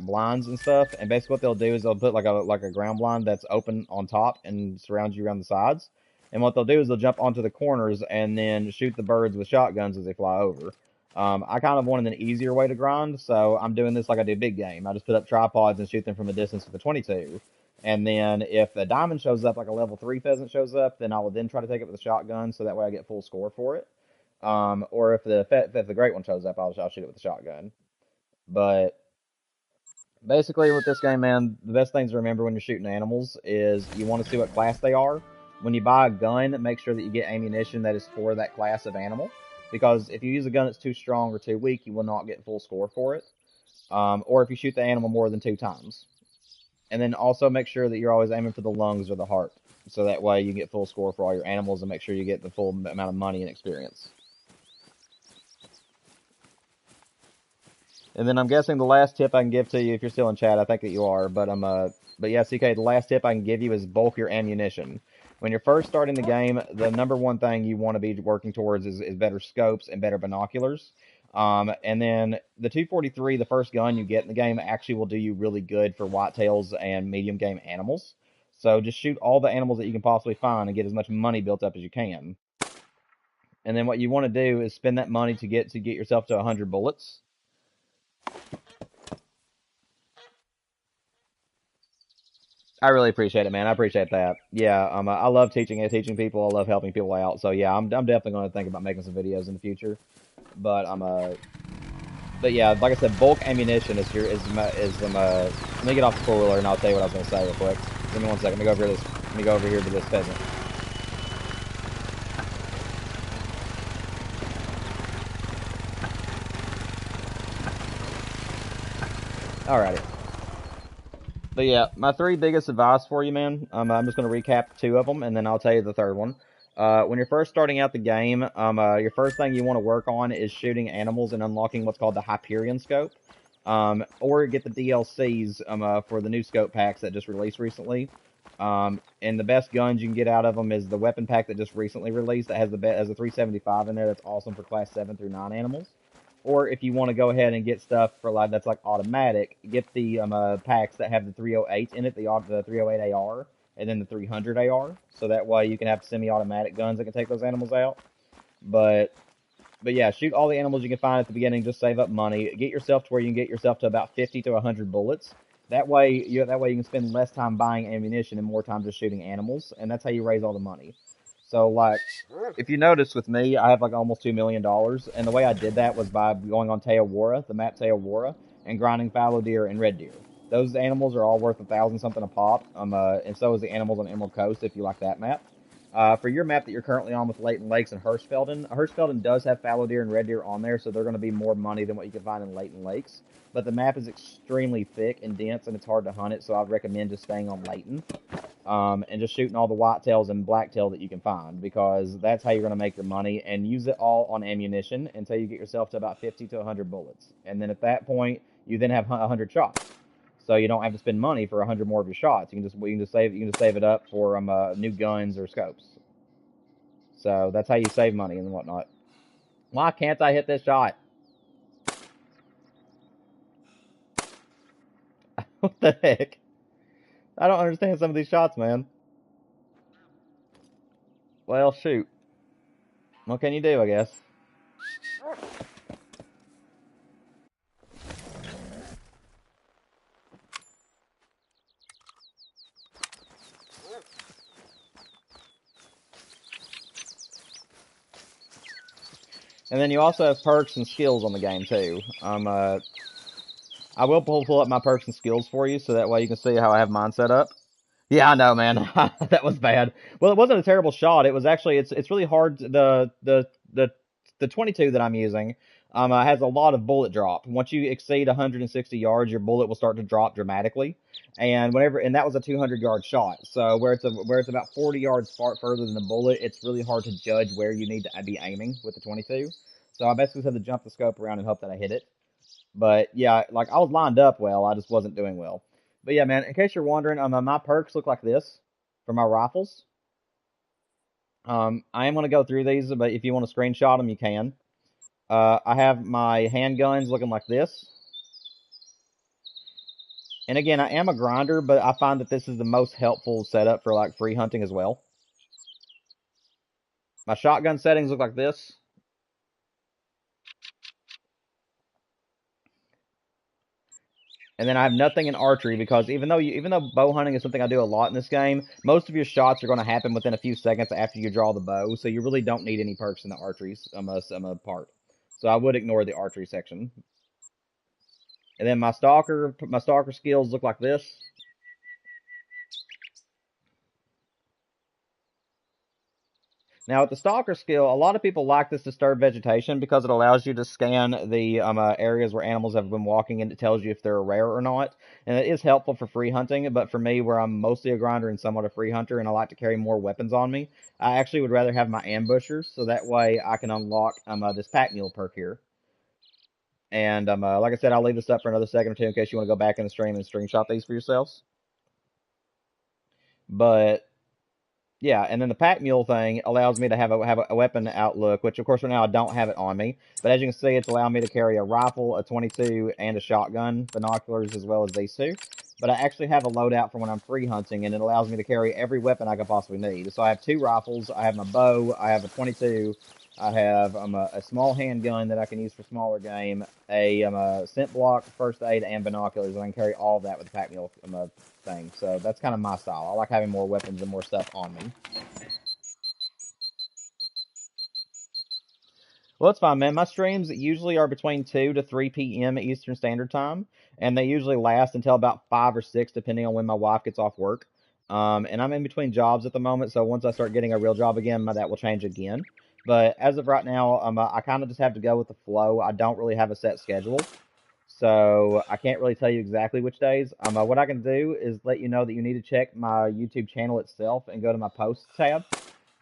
blinds and stuff, and basically what they'll do is they'll put like a ground blind that's open on top and surrounds you around the sides. And what they'll do is they'll jump onto the corners and then shoot the birds with shotguns as they fly over. I kind of wanted an easier way to grind, so I'm doing this like I do big game. I just put up tripods and shoot them from a distance with a 22. And then if a diamond shows up, like a level 3 pheasant shows up, then I will then try to take it with a shotgun, so that way I get full score for it. Or if the great one shows up, I'll shoot it with a shotgun. But basically, with this game, man, the best things to remember when you're shooting animals is you want to see what class they are. When you buy a gun, make sure that you get ammunition that is for that class of animal. Because if you use a gun that's too strong or too weak, you will not get full score for it. Or if you shoot the animal more than 2 times. And then also make sure that you're always aiming for the lungs or the heart. So that way you get full score for all your animals and make sure you get the full amount of money and experience. And then I'm guessing the last tip I can give to you, if you're still in chat, I think that you are, but yeah, CK, the last tip I can give you is bulk your ammunition. When you're first starting the game, the number one thing you want to be working towards is better scopes and better binoculars. And then the 243, the first gun you get in the game, actually will do you really good for whitetails and medium game animals. So just shoot all the animals that you can possibly find and get as much money built up as you can. And then what you want to do is spend that money to get yourself to 100 bullets. I really appreciate it, man. I appreciate that. Yeah, I love teaching people. I love helping people out. So yeah, I'm definitely going to think about making some videos in the future. But but yeah, like I said, bulk ammunition is Let me get off the 4-wheeler and I'll tell you what I was going to say real quick. Give me one second. Let me go over here to this pheasant. Alrighty. But yeah, my 3 biggest advice for you, man. I'm just going to recap 2 of them, and then I'll tell you the third one. When you're first starting out the game, your first thing you want to work on is shooting animals and unlocking what's called the Hyperion scope. Or get the DLCs for the new scope packs that just released recently. And the best guns you can get out of them is the weapon pack that just recently released that has a 375 in there. That's awesome for class 7 through 9 animals. Or if you want to go ahead and get stuff for that's like automatic, get the packs that have the 308 in it, the 308 AR, and then the 300 AR. So that way you can have semi-automatic guns that can take those animals out. But yeah, shoot all the animals you can find at the beginning. Just save up money. Get yourself to where you can get yourself to about 50 to 100 bullets. That way you can spend less time buying ammunition and more time just shooting animals, and that's how you raise all the money. So, like, if you notice with me, I have like almost $2 million, and the way I did that was by going on Teowara, the map Teowara, and grinding fallow deer and red deer. Those animals are all worth 1,000 something a pop, and so is the animals on Emerald Coast if you like that map. For your map that you're currently on with Leighton Lakes and Hirschfelden does have fallow deer and red deer on there, so they're going to be more money than what you can find in Leighton Lakes. But the map is extremely thick and dense, and it's hard to hunt it, so I'd recommend just staying on Leighton. And just shooting all the whitetails and blacktail that you can find, because that's how you're going to make your money, and use it all on ammunition until you get yourself to about 50 to 100 bullets. And then at that point, you then have 100 shots. So you don't have to spend money for 100 more of your shots. You can just save it up for new guns or scopes. So that's how you save money and whatnot. Why can't I hit this shot? What the heck? I don't understand some of these shots, man. Well, shoot. What can you do, I guess? And then you also have perks and skills on the game, too. I will pull up my perks and skills for you, so that way you can see how I have mine set up. Yeah, I know, man. That was bad. Well, it wasn't a terrible shot. It was actually, it's really hard. The 22 that I'm using has a lot of bullet drop. Once you exceed 160 yards, your bullet will start to drop dramatically. And that was a 200-yard shot. So where it's about 40 yards further than the bullet, it's really hard to judge where you need to be aiming with the 22. So I basically had to jump the scope around and hope that I hit it. But yeah, like, I was lined up well, I just wasn't doing well. But yeah, man, in case you're wondering, my perks look like this for my rifles. I am going to go through these, but if you want to screenshot them, you can. I have my handguns looking like this. And again, I am a grinder, but I find that this is the most helpful setup for, like, free hunting as well. My shotgun settings look like this. And then I have nothing in archery, because even though bow hunting is something I do a lot in this game, most of your shots are going to happen within a few seconds after you draw the bow, so you really don't need any perks in the archery part. So I would ignore the archery section. And then my stalker skills look like this. Now, with the stalker skill, a lot of people like this disturbed vegetation because it allows you to scan the areas where animals have been walking, and it tells you if they're rare or not. And it is helpful for free hunting, but for me, where I'm mostly a grinder and somewhat a free hunter, and I like to carry more weapons on me, I actually would rather have my ambushers, so that way I can unlock this pack mule perk here. And like I said, I'll leave this up for another second or two in case you want to go back in the stream and screenshot these for yourselves. But yeah, and then the pack mule thing allows me to have a weapon outlook, which of course right now I don't have it on me. But as you can see, it's allowing me to carry a rifle, a 22, and a shotgun, binoculars, as well as these two. But I actually have a loadout for when I'm free hunting, and it allows me to carry every weapon I could possibly need. So I have 2 rifles, I have my bow, I have a 22, I have a small handgun that I can use for smaller game, a scent block, first aid, and binoculars, and I can carry all of that with the pack mule thing. So that's kind of my style. I like having more weapons and more stuff on me. Well, it's fine, man. My streams usually are between 2 to 3 p.m. Eastern Standard Time, and they usually last until about 5 or 6, depending on when my wife gets off work. And I'm in between jobs at the moment, so once I start getting a real job again, that will change again. But as of right now, I kind of just have to go with the flow. I don't really have a set schedule, so I can't really tell you exactly which days. What I can do is let you know that you need to check my YouTube channel itself and go to my posts tab.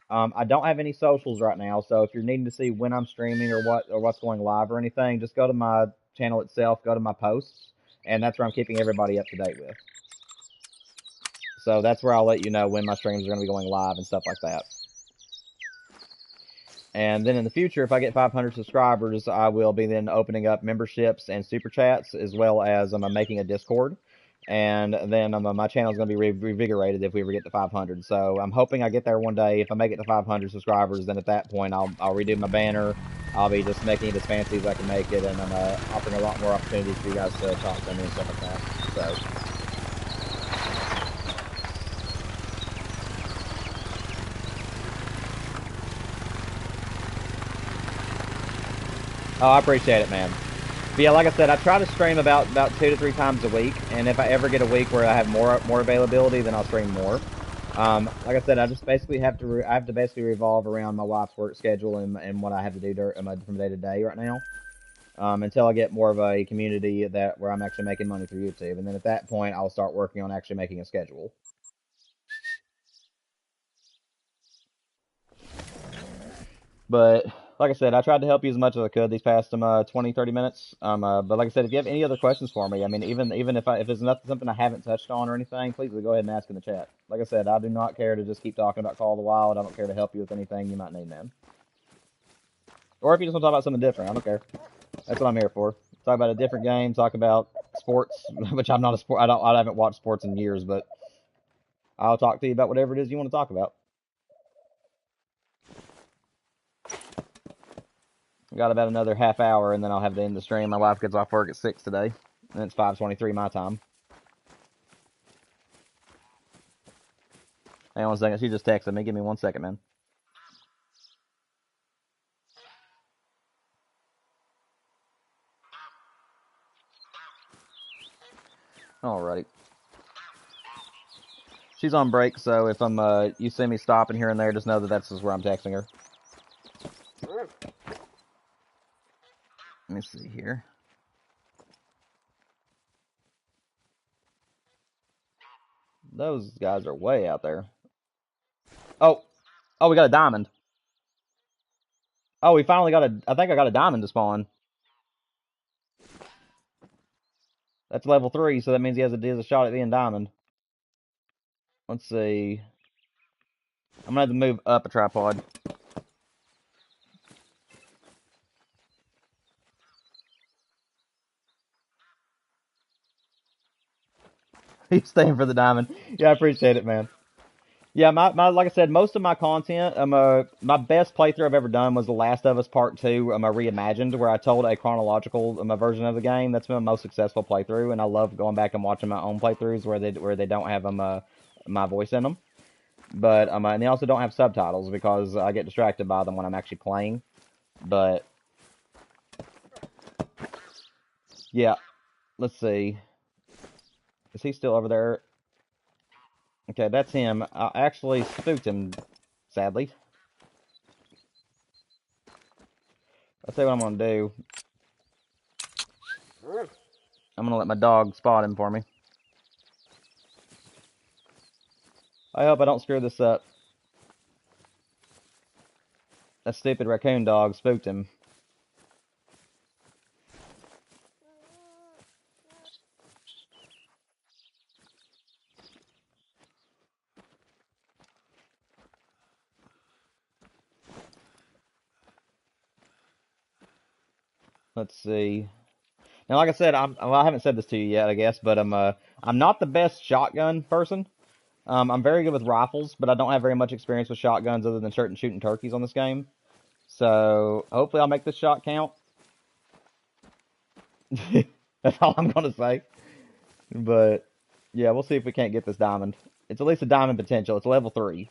I don't have any socials right now, so if you're needing to see when I'm streaming or what's going live or anything, just go to my channel itself, go to my posts, and that's where I'm keeping everybody up to date with. So that's where I'll let you know when my streams are going to be going live and stuff like that. And then in the future, if I get 500 subscribers, I will be then opening up memberships and super chats, as well as I'm making a Discord. and then my channel is going to be revigorated if we ever get to 500. So I'm hoping I get there one day. If I make it to 500 subscribers, then at that point I'll redo my banner. I'll be just making it as fancy as I can make it, and I'm offering a lot more opportunities for you guys to talk to me and stuff like that. So. Oh, I appreciate it, man. But yeah, like I said, I try to stream about 2 to 3 times a week, and if I ever get a week where I have more availability, then I'll stream more. Like I said, I just basically have to basically revolve around my wife's work schedule and what I have to do from day to day right now. Until I get more of a community where I'm actually making money through YouTube, and then at that point, I'll start working on actually making a schedule. But like I said, I tried to help you as much as I could these past 20, 30 minutes. But like I said, if you have any other questions for me, I mean, even if there's something I haven't touched on or anything, please go ahead and ask in the chat. Like I said, I do not care to just keep talking about Call of the Wild. I don't care to help you with anything you might need, man. Or if you just want to talk about something different, I don't care. That's what I'm here for. Talk about a different game. Talk about sports, which I'm not a sport. I haven't watched sports in years, but I'll talk to you about whatever it is you want to talk about. Got about another half hour, and then I'll have to end the stream. My wife gets off work at 6 today, and it's 5:23 my time. Hang on 1 second. She just texted me. Give me 1 second, man. Alrighty. She's on break, so if you see me stopping here and there, just know that that's just where I'm texting her. Let me see here. Those guys are way out there. Oh, we got a diamond. Oh, we finally got I think I got a diamond to spawn. That's level 3, so that means he has a shot at being diamond. Let's see. I'm gonna have to move up a tripod. He's staying for the diamond. Yeah, I appreciate it, man. Yeah, like I said, most of my content, my best playthrough I've ever done was The Last of Us Part 2, reimagined, where I told a chronological version of the game. That's been my most successful playthrough, and I love going back and watching my own playthroughs where they don't have my voice in them. But and they also don't have subtitles because I get distracted by them when I'm actually playing. But yeah, let's see. Is he still over there? Okay, that's him. I actually spooked him, sadly. I'll tell you what I'm gonna do. I'm gonna let my dog spot him for me. I hope I don't screw this up. That stupid raccoon dog spooked him. Let's see. Now, like I said, I haven't said this to you yet, I guess, but I'm not the best shotgun person. I'm very good with rifles, but I don't have very much experience with shotguns other than shooting turkeys on this game. So hopefully I'll make this shot count. That's all I'm gonna say. But yeah, we'll see if we can't get this diamond. It's at least a diamond potential. It's level 3.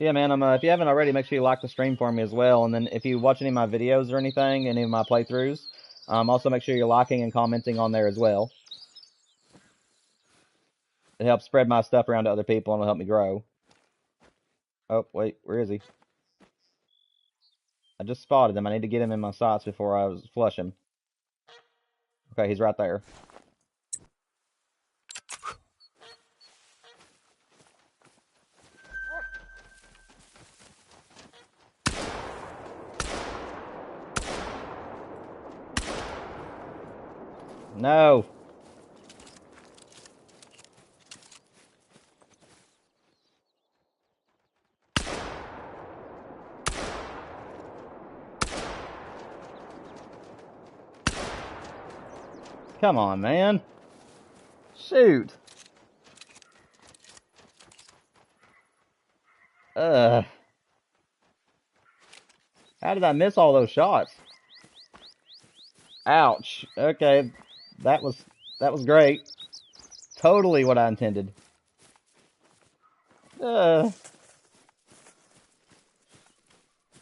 Yeah, man. If you haven't already, make sure you like the stream for me as well. And then if you watch any of my videos or anything, any of my playthroughs, also make sure you're liking and commenting on there as well. It helps spread my stuff around to other people and it'll help me grow. Oh, wait, where is he? I just spotted him. I need to get him in my sights before I flush him. Okay, he's right there. No! Come on, man. Shoot. How did I miss all those shots? Ouch. Okay, that was great. Totally what I intended. Yeah,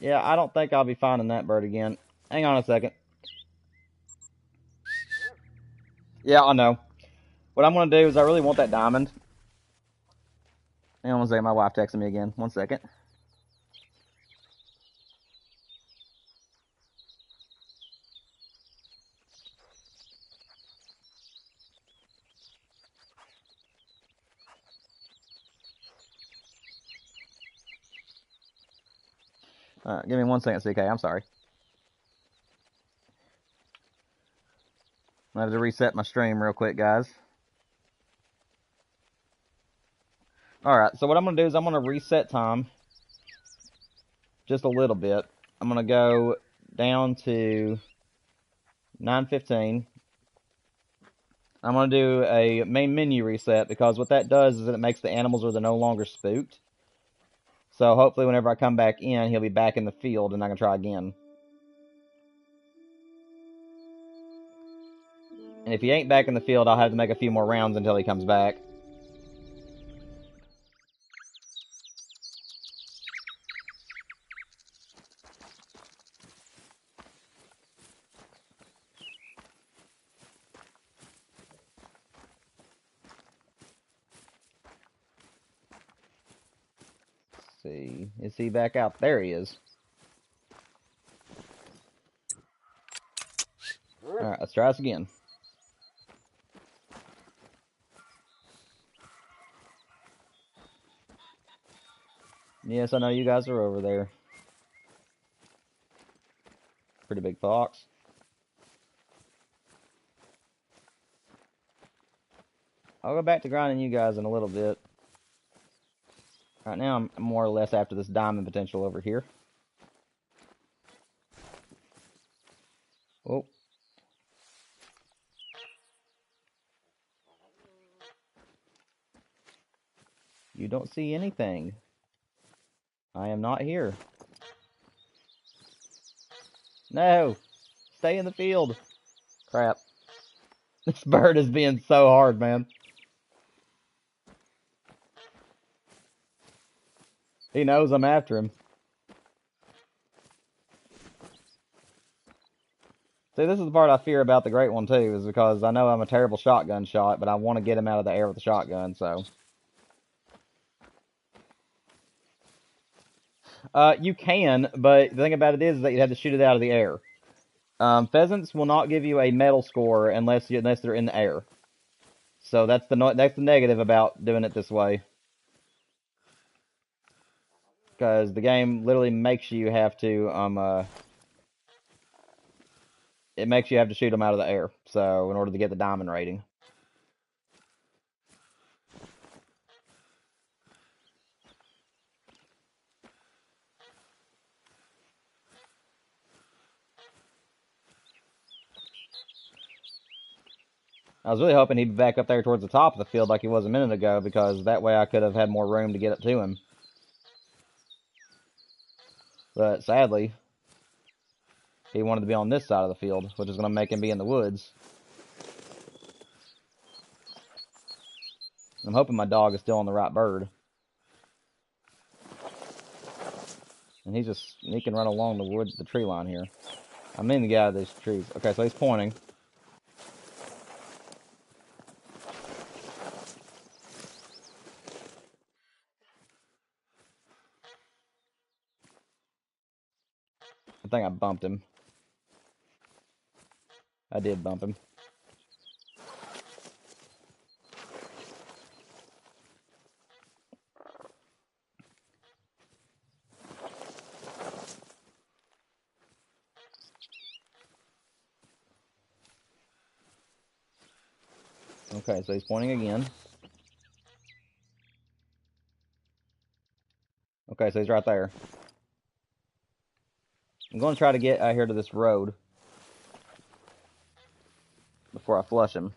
I don't think I'll be finding that bird again. Hang on a second. Yeah, I know. What I'm gonna do is I really want that diamond. Hang on one second, my wife texted me again. 1 second. Give me 1 second, CK. I'm sorry. I have to reset my stream real quick, guys. Alright, so what I'm going to do is I'm going to reset time just a little bit. I'm going to go down to 9:15. I'm going to do a main menu reset because what that does is that it makes the animals where they're no longer spooked. So hopefully whenever I come back in, he'll be back in the field and I can try again. And if he ain't back in the field, I'll have to make a few more rounds until he comes back. Let's see. Is he back out? There he is. Alright, let's try this again. Yes, I know you guys are over there. Pretty big fox. I'll go back to grinding you guys in a little bit. Right now, I'm more or less after this diamond potential over here. Oh. You don't see anything. I am not here. No! Stay in the field! Crap. This bird is being so hard, man. He knows I'm after him. See, this is the part I fear about the Great One, too, is because I know I'm a terrible shotgun shot, but I want to get him out of the air with the shotgun, so... You can, but the thing about it is that you have to shoot it out of the air. Pheasants will not give you a medal score unless they're in the air. So that's the negative about doing it this way. Because the game literally makes you have to it makes you have to shoot them out of the air. So in order to get the diamond rating. I was really hoping he'd be back up there towards the top of the field like he was a minute ago, because that way I could have had more room to get up to him. But sadly, he wanted to be on this side of the field, which is going to make him be in the woods. I'm hoping my dog is still on the right bird. And he's just sneaking right along the tree line here. I'm in to get out of these trees. Okay, so he's pointing. I think I bumped him. I did bump him. Okay, so he's pointing again. Okay, so he's right there. I'm going to try to get out here to this road. before I flush him.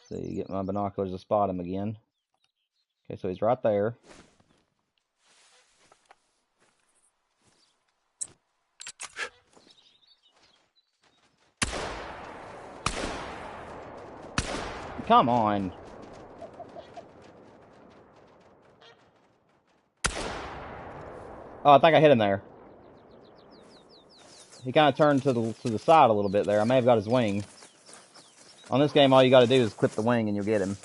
See, get my binoculars to spot him again. Okay, so he's right there. Come on. Oh, I think I hit him there. He kind of turned to the side a little bit there. I may have got his wing. On this game, all you got to do is clip the wing and you'll get him.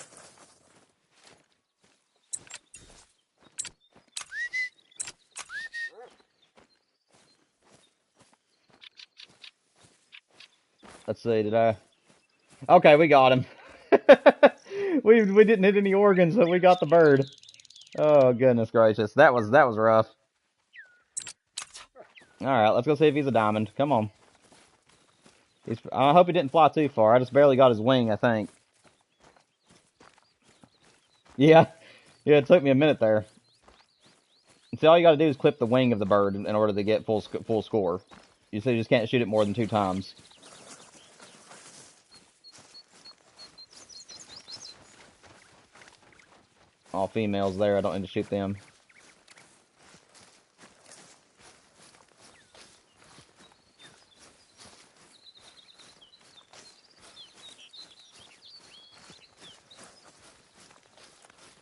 Let's see, did I... Okay, we got him. we didn't hit any organs, but we got the bird. Oh, goodness gracious. That was rough. Alright, let's go see if he's a diamond. Come on. I hope he didn't fly too far. I just barely got his wing, I think. Yeah. Yeah, it took me a minute there. See, all you gotta do is clip the wing of the bird in order to get full score. You just can't shoot it more than 2 times. All females there, I don't need to shoot them.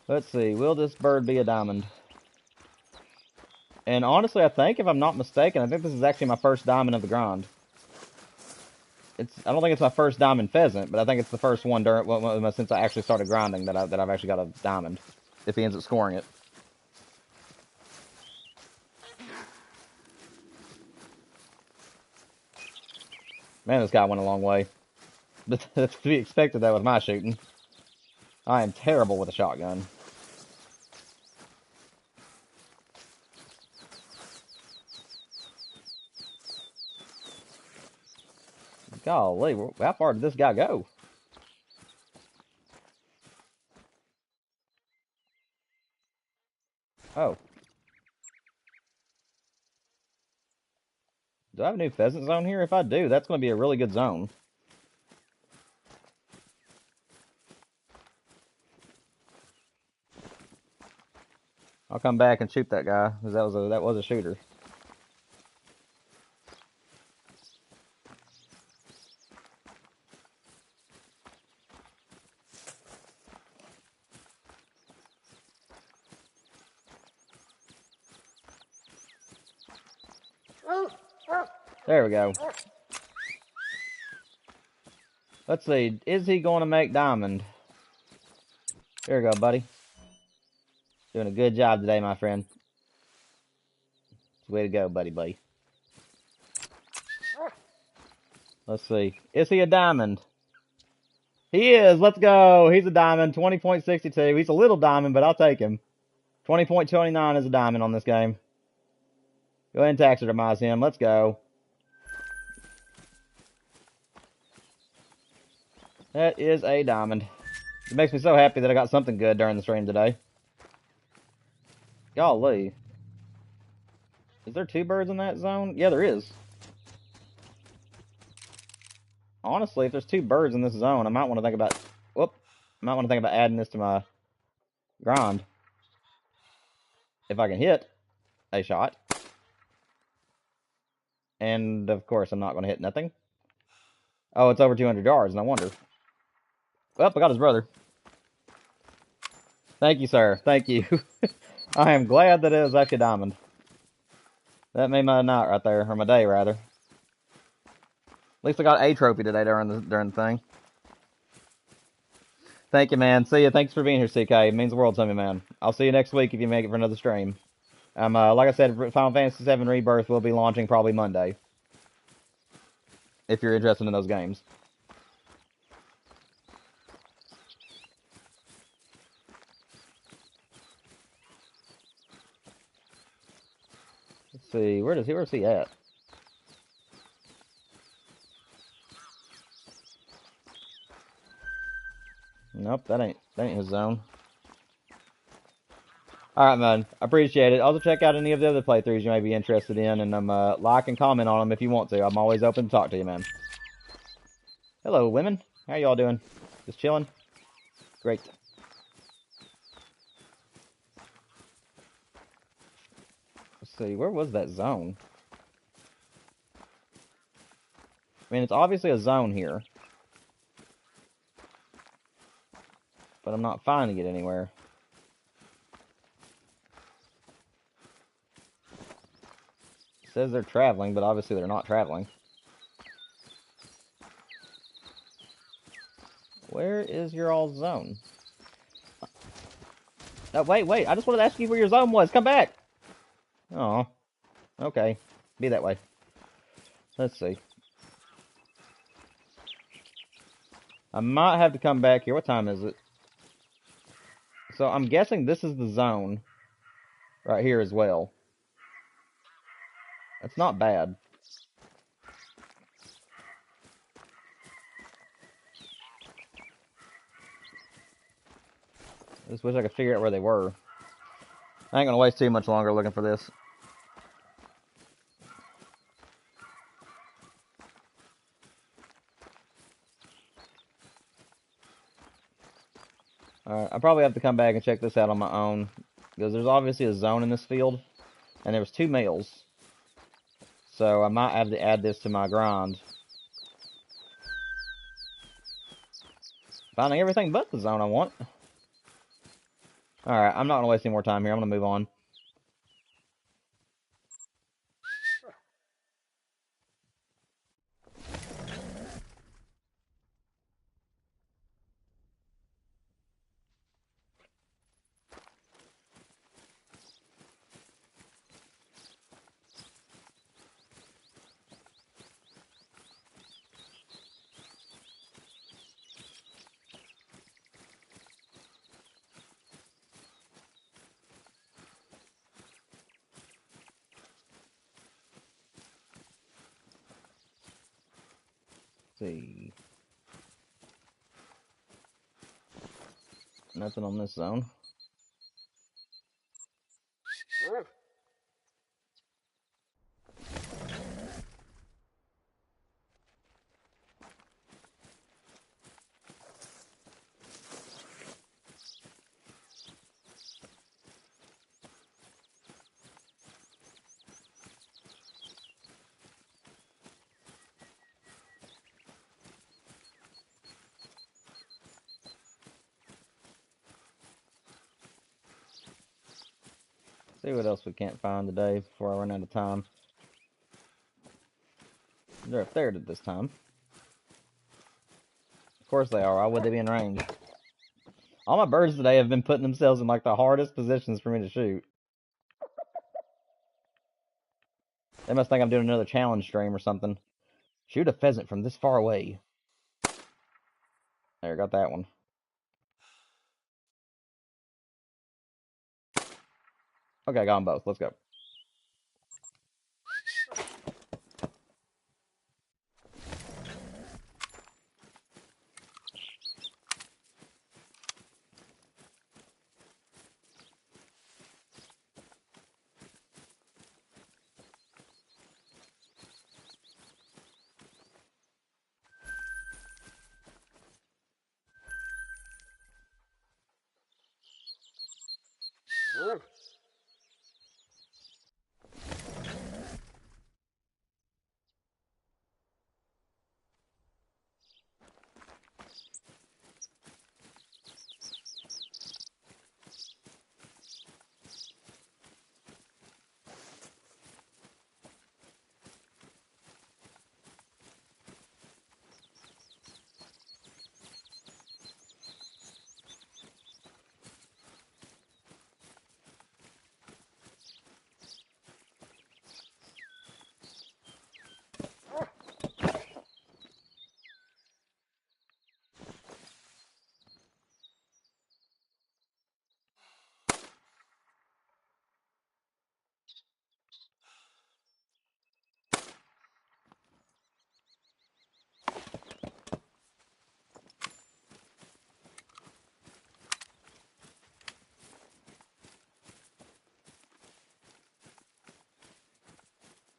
Let's see, will this bird be a diamond? And honestly, I think, if I'm not mistaken, I think this is actually my first diamond of the grind. I don't think it's my first diamond pheasant, but I think it's the first one since I actually started grinding that I've actually got a diamond. If he ends up scoring it. Man, this guy went a long way. That's to be expected, that with my shooting. I am terrible with a shotgun. Golly, how far did this guy go? Oh. Do I have a new pheasant zone here? If I do, that's going to be a really good zone. I'll come back and shoot that guy, because that was a shooter. There we go. Let's see, is he going to make diamond? There we go, buddy. Doing a good job today, my friend. Way to go, buddy. Let's see. Is he a diamond? He is. Let's go. He's a diamond. 20.62. He's a little diamond, but I'll take him. 20.29 is a diamond on this game. Go ahead and taxidermize him. Let's go. That is a diamond. It makes me so happy that I got something good during the stream today. Golly. Is there 2 birds in that zone? Yeah, there is. Honestly, if there's 2 birds in this zone, I might want to think about... Whoop. I might want to think about adding this to my grind. If I can hit a shot. And, of course, I'm not going to hit nothing. Oh, it's over 200 yards, no wonder. Well, I got his brother. Thank you, sir. Thank you. I am glad that it was actually a diamond. That made my night right there, or my day, rather. At least I got a trophy today during the thing. Thank you, man. See ya. Thanks for being here, CK. It means the world to me, man. I'll see you next week if you make it for another stream. Like I said, Final Fantasy VII Rebirth will be launching probably Monday. If you're interested in those games. Let's see, where's he at? Nope, that ain't his zone. Alright, man. I appreciate it. Also, check out any of the other playthroughs you may be interested in, and like and comment on them if you want to. I'm always open to talk to you, man. Hello, women. How y'all doing? Just chilling? Great. Let's see, where was that zone? I mean, it's obviously a zone here. But I'm not finding it anywhere. It says they're traveling, but obviously they're not traveling. Where is your all zone? Oh, wait. I just wanted to ask you where your zone was. Come back! Oh, okay. Be that way. Let's see. I might have to come back here. What time is it? So I'm guessing this is the zone right here as well. That's not bad. I just wish I could figure out where they were. I ain't gonna waste too much longer looking for this. Alright, I probably have to come back and check this out on my own. Because there's obviously a zone in this field. And there was 2 males. So I might have to add this to my grind. Finding everything but the zone I want. Alright, I'm not gonna waste any more time here. I'm gonna move on. Let's see. Nothing on this zone. See what else we can't find today before I run out of time. They're up there this time. Of course they are. Why would they be in range? All my birds today have been putting themselves in like the hardest positions for me to shoot. They must think I'm doing another challenge stream or something. Shoot a pheasant from this far away. There, got that one. Okay, got them both. Let's go.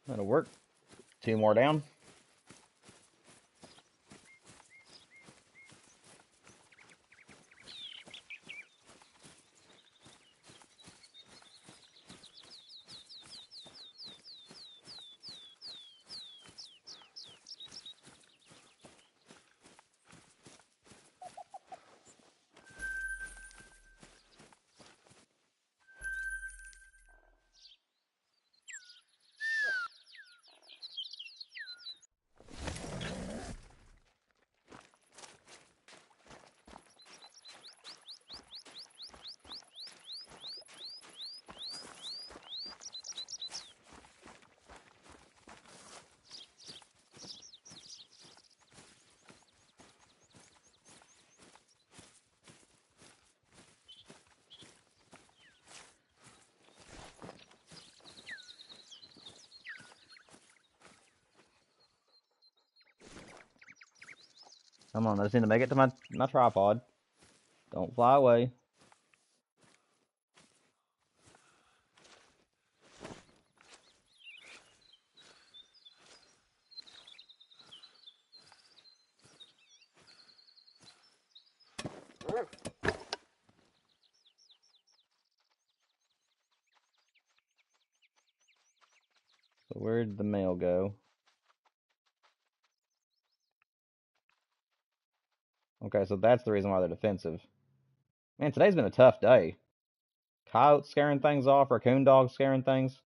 That'll work. 2 more down. Come on, I just need to make it to my tripod. Don't fly away. So where did the male go? Okay, so that's the reason why they're defensive. Man, today's been a tough day. Coyotes scaring things off, raccoon dogs scaring things.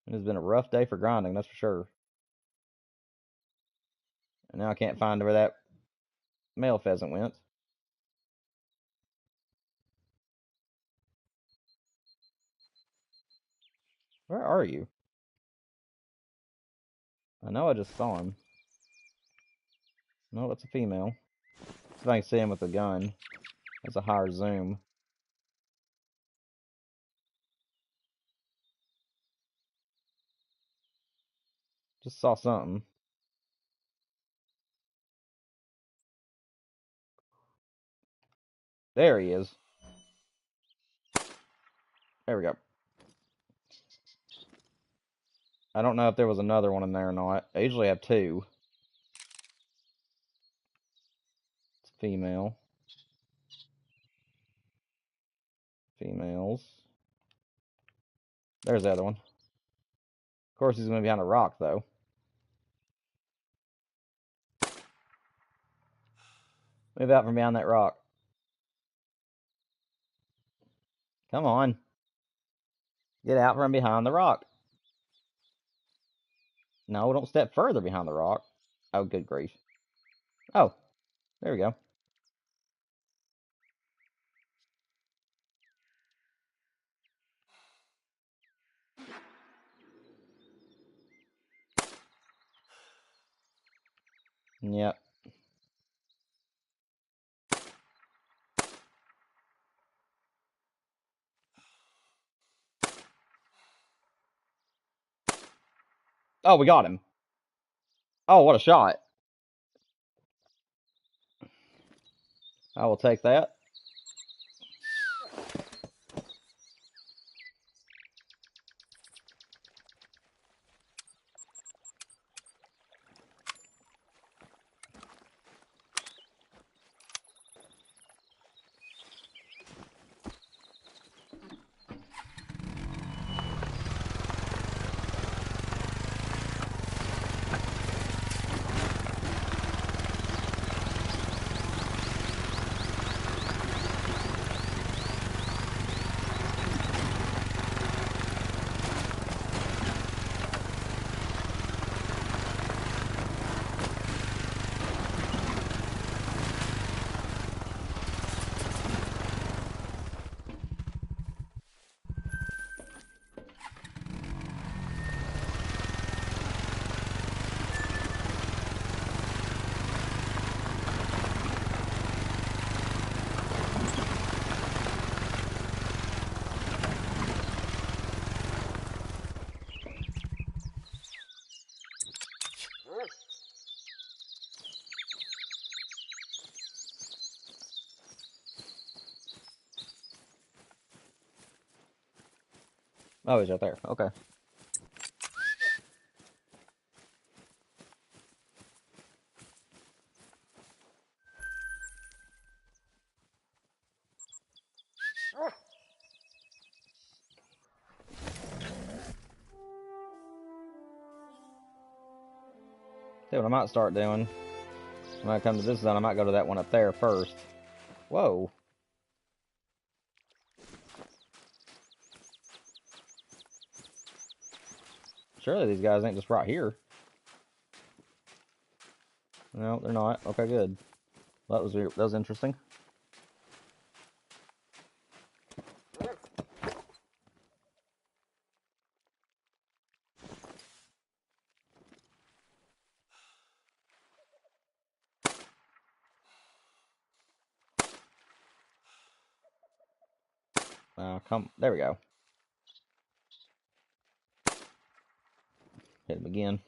It has been a rough day for grinding, that's for sure. And now I can't find where that male pheasant went. Where are you? I know I just saw him. No, it's a female. See if I can see him with a gun. That's a higher zoom. Just saw something. There he is. There we go. I don't know if there was another one in there or not. I usually have 2. It's female. Females. There's the other one. Of course, he's going to be behind a rock, though. Move out from behind that rock. Come on. Get out from behind the rock. No, don't step further behind the rock. Oh, good grief. Oh, there we go. Yep. Oh, we got him. Oh, what a shot. I will take that. Oh, he's right there. Okay. See what I might start doing. When I come to this zone, I might go to that one up there first. Whoa. Surely these guys ain't just right here. No, they're not. Okay, good. That was interesting. Come. There we go. Hit him again.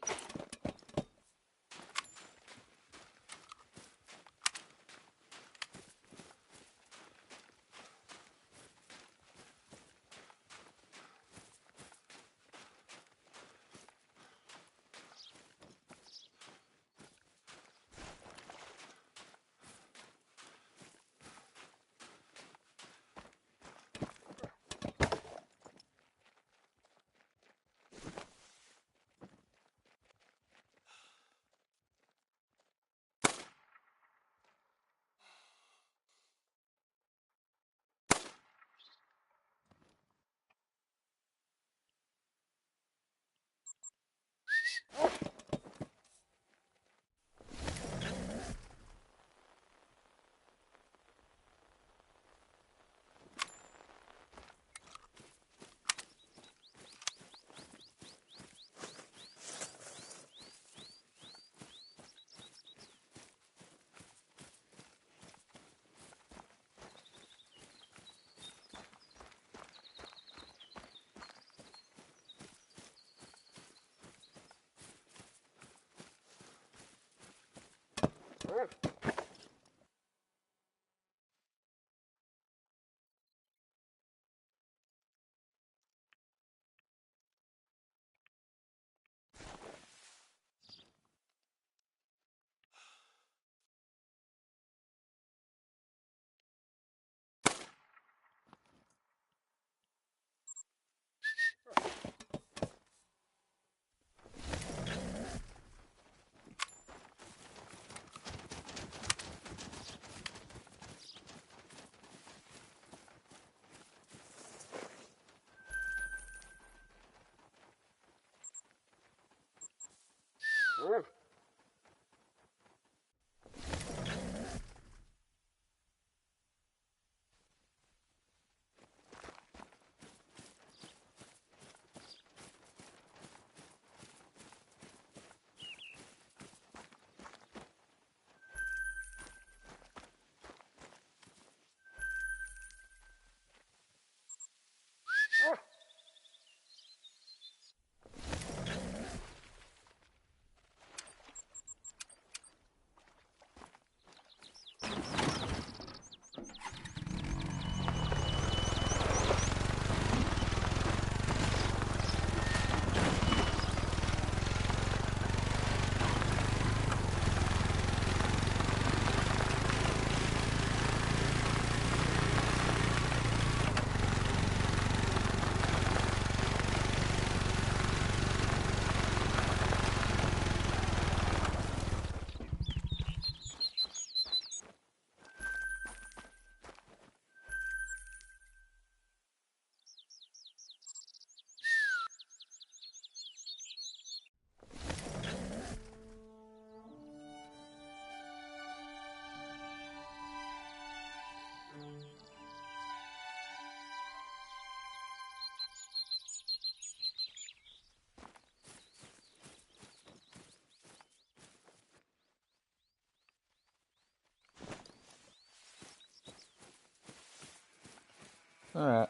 Alright.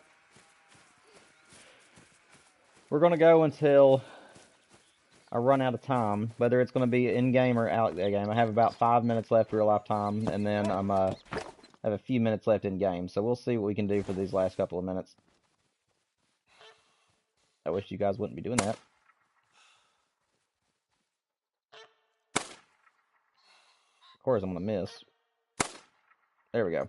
We're going to go until I run out of time, whether it's going to be in-game or out-game. I have about 5 minutes left real-life time, and then I'm have a few minutes left in-game. So we'll see what we can do for these last couple of minutes. I wish you guys wouldn't be doing that. Of course I'm going to miss. There we go.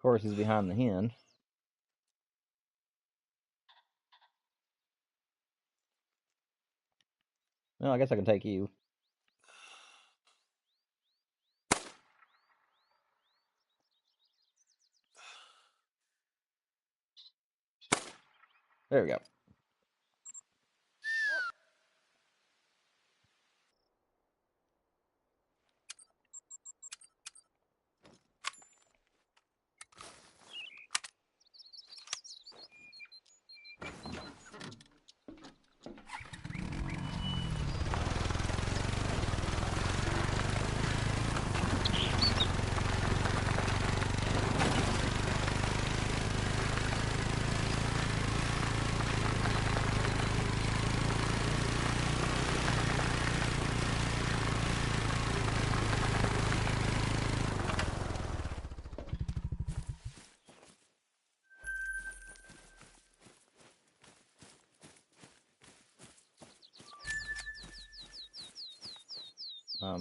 course, he's behind the hen. Well, I guess I can take you. There we go.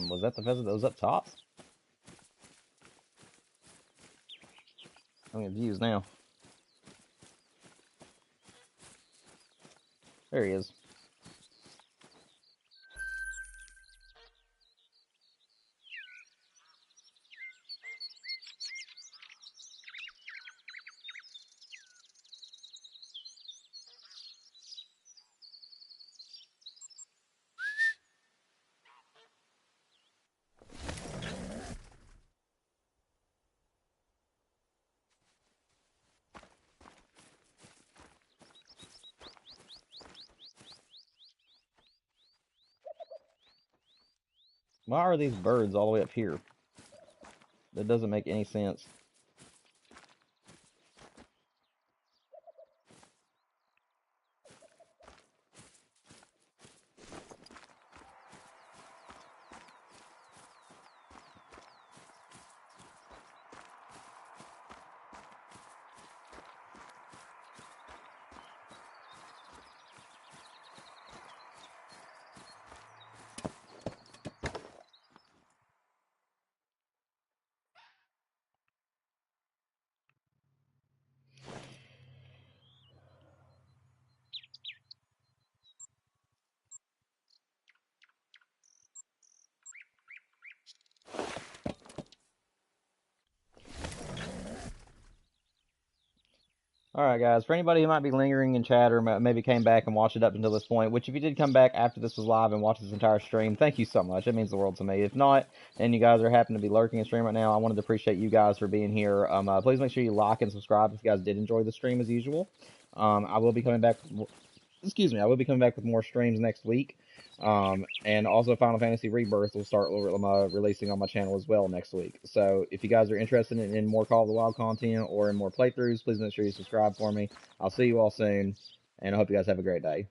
Was that the pheasant that was up top? I'm getting views now. There he is. Why are these birds all the way up here? That doesn't make any sense. Alright, guys, for anybody who might be lingering in chat or maybe came back and watched it up until this point, which if you did come back after this was live and watch this entire stream, thank you so much. It means the world to me. If not, and you guys are happen to be lurking in stream right now, I wanted to appreciate you guys for being here. Please make sure you like and subscribe if you guys did enjoy the stream as usual. I will be coming back. Excuse me, I will be coming back with more streams next week. And also Final Fantasy Rebirth will start releasing on my channel as well next week. So if you guys are interested in more Call of the Wild content or in more playthroughs, please make sure you subscribe for me. I'll see you all soon, and I hope you guys have a great day.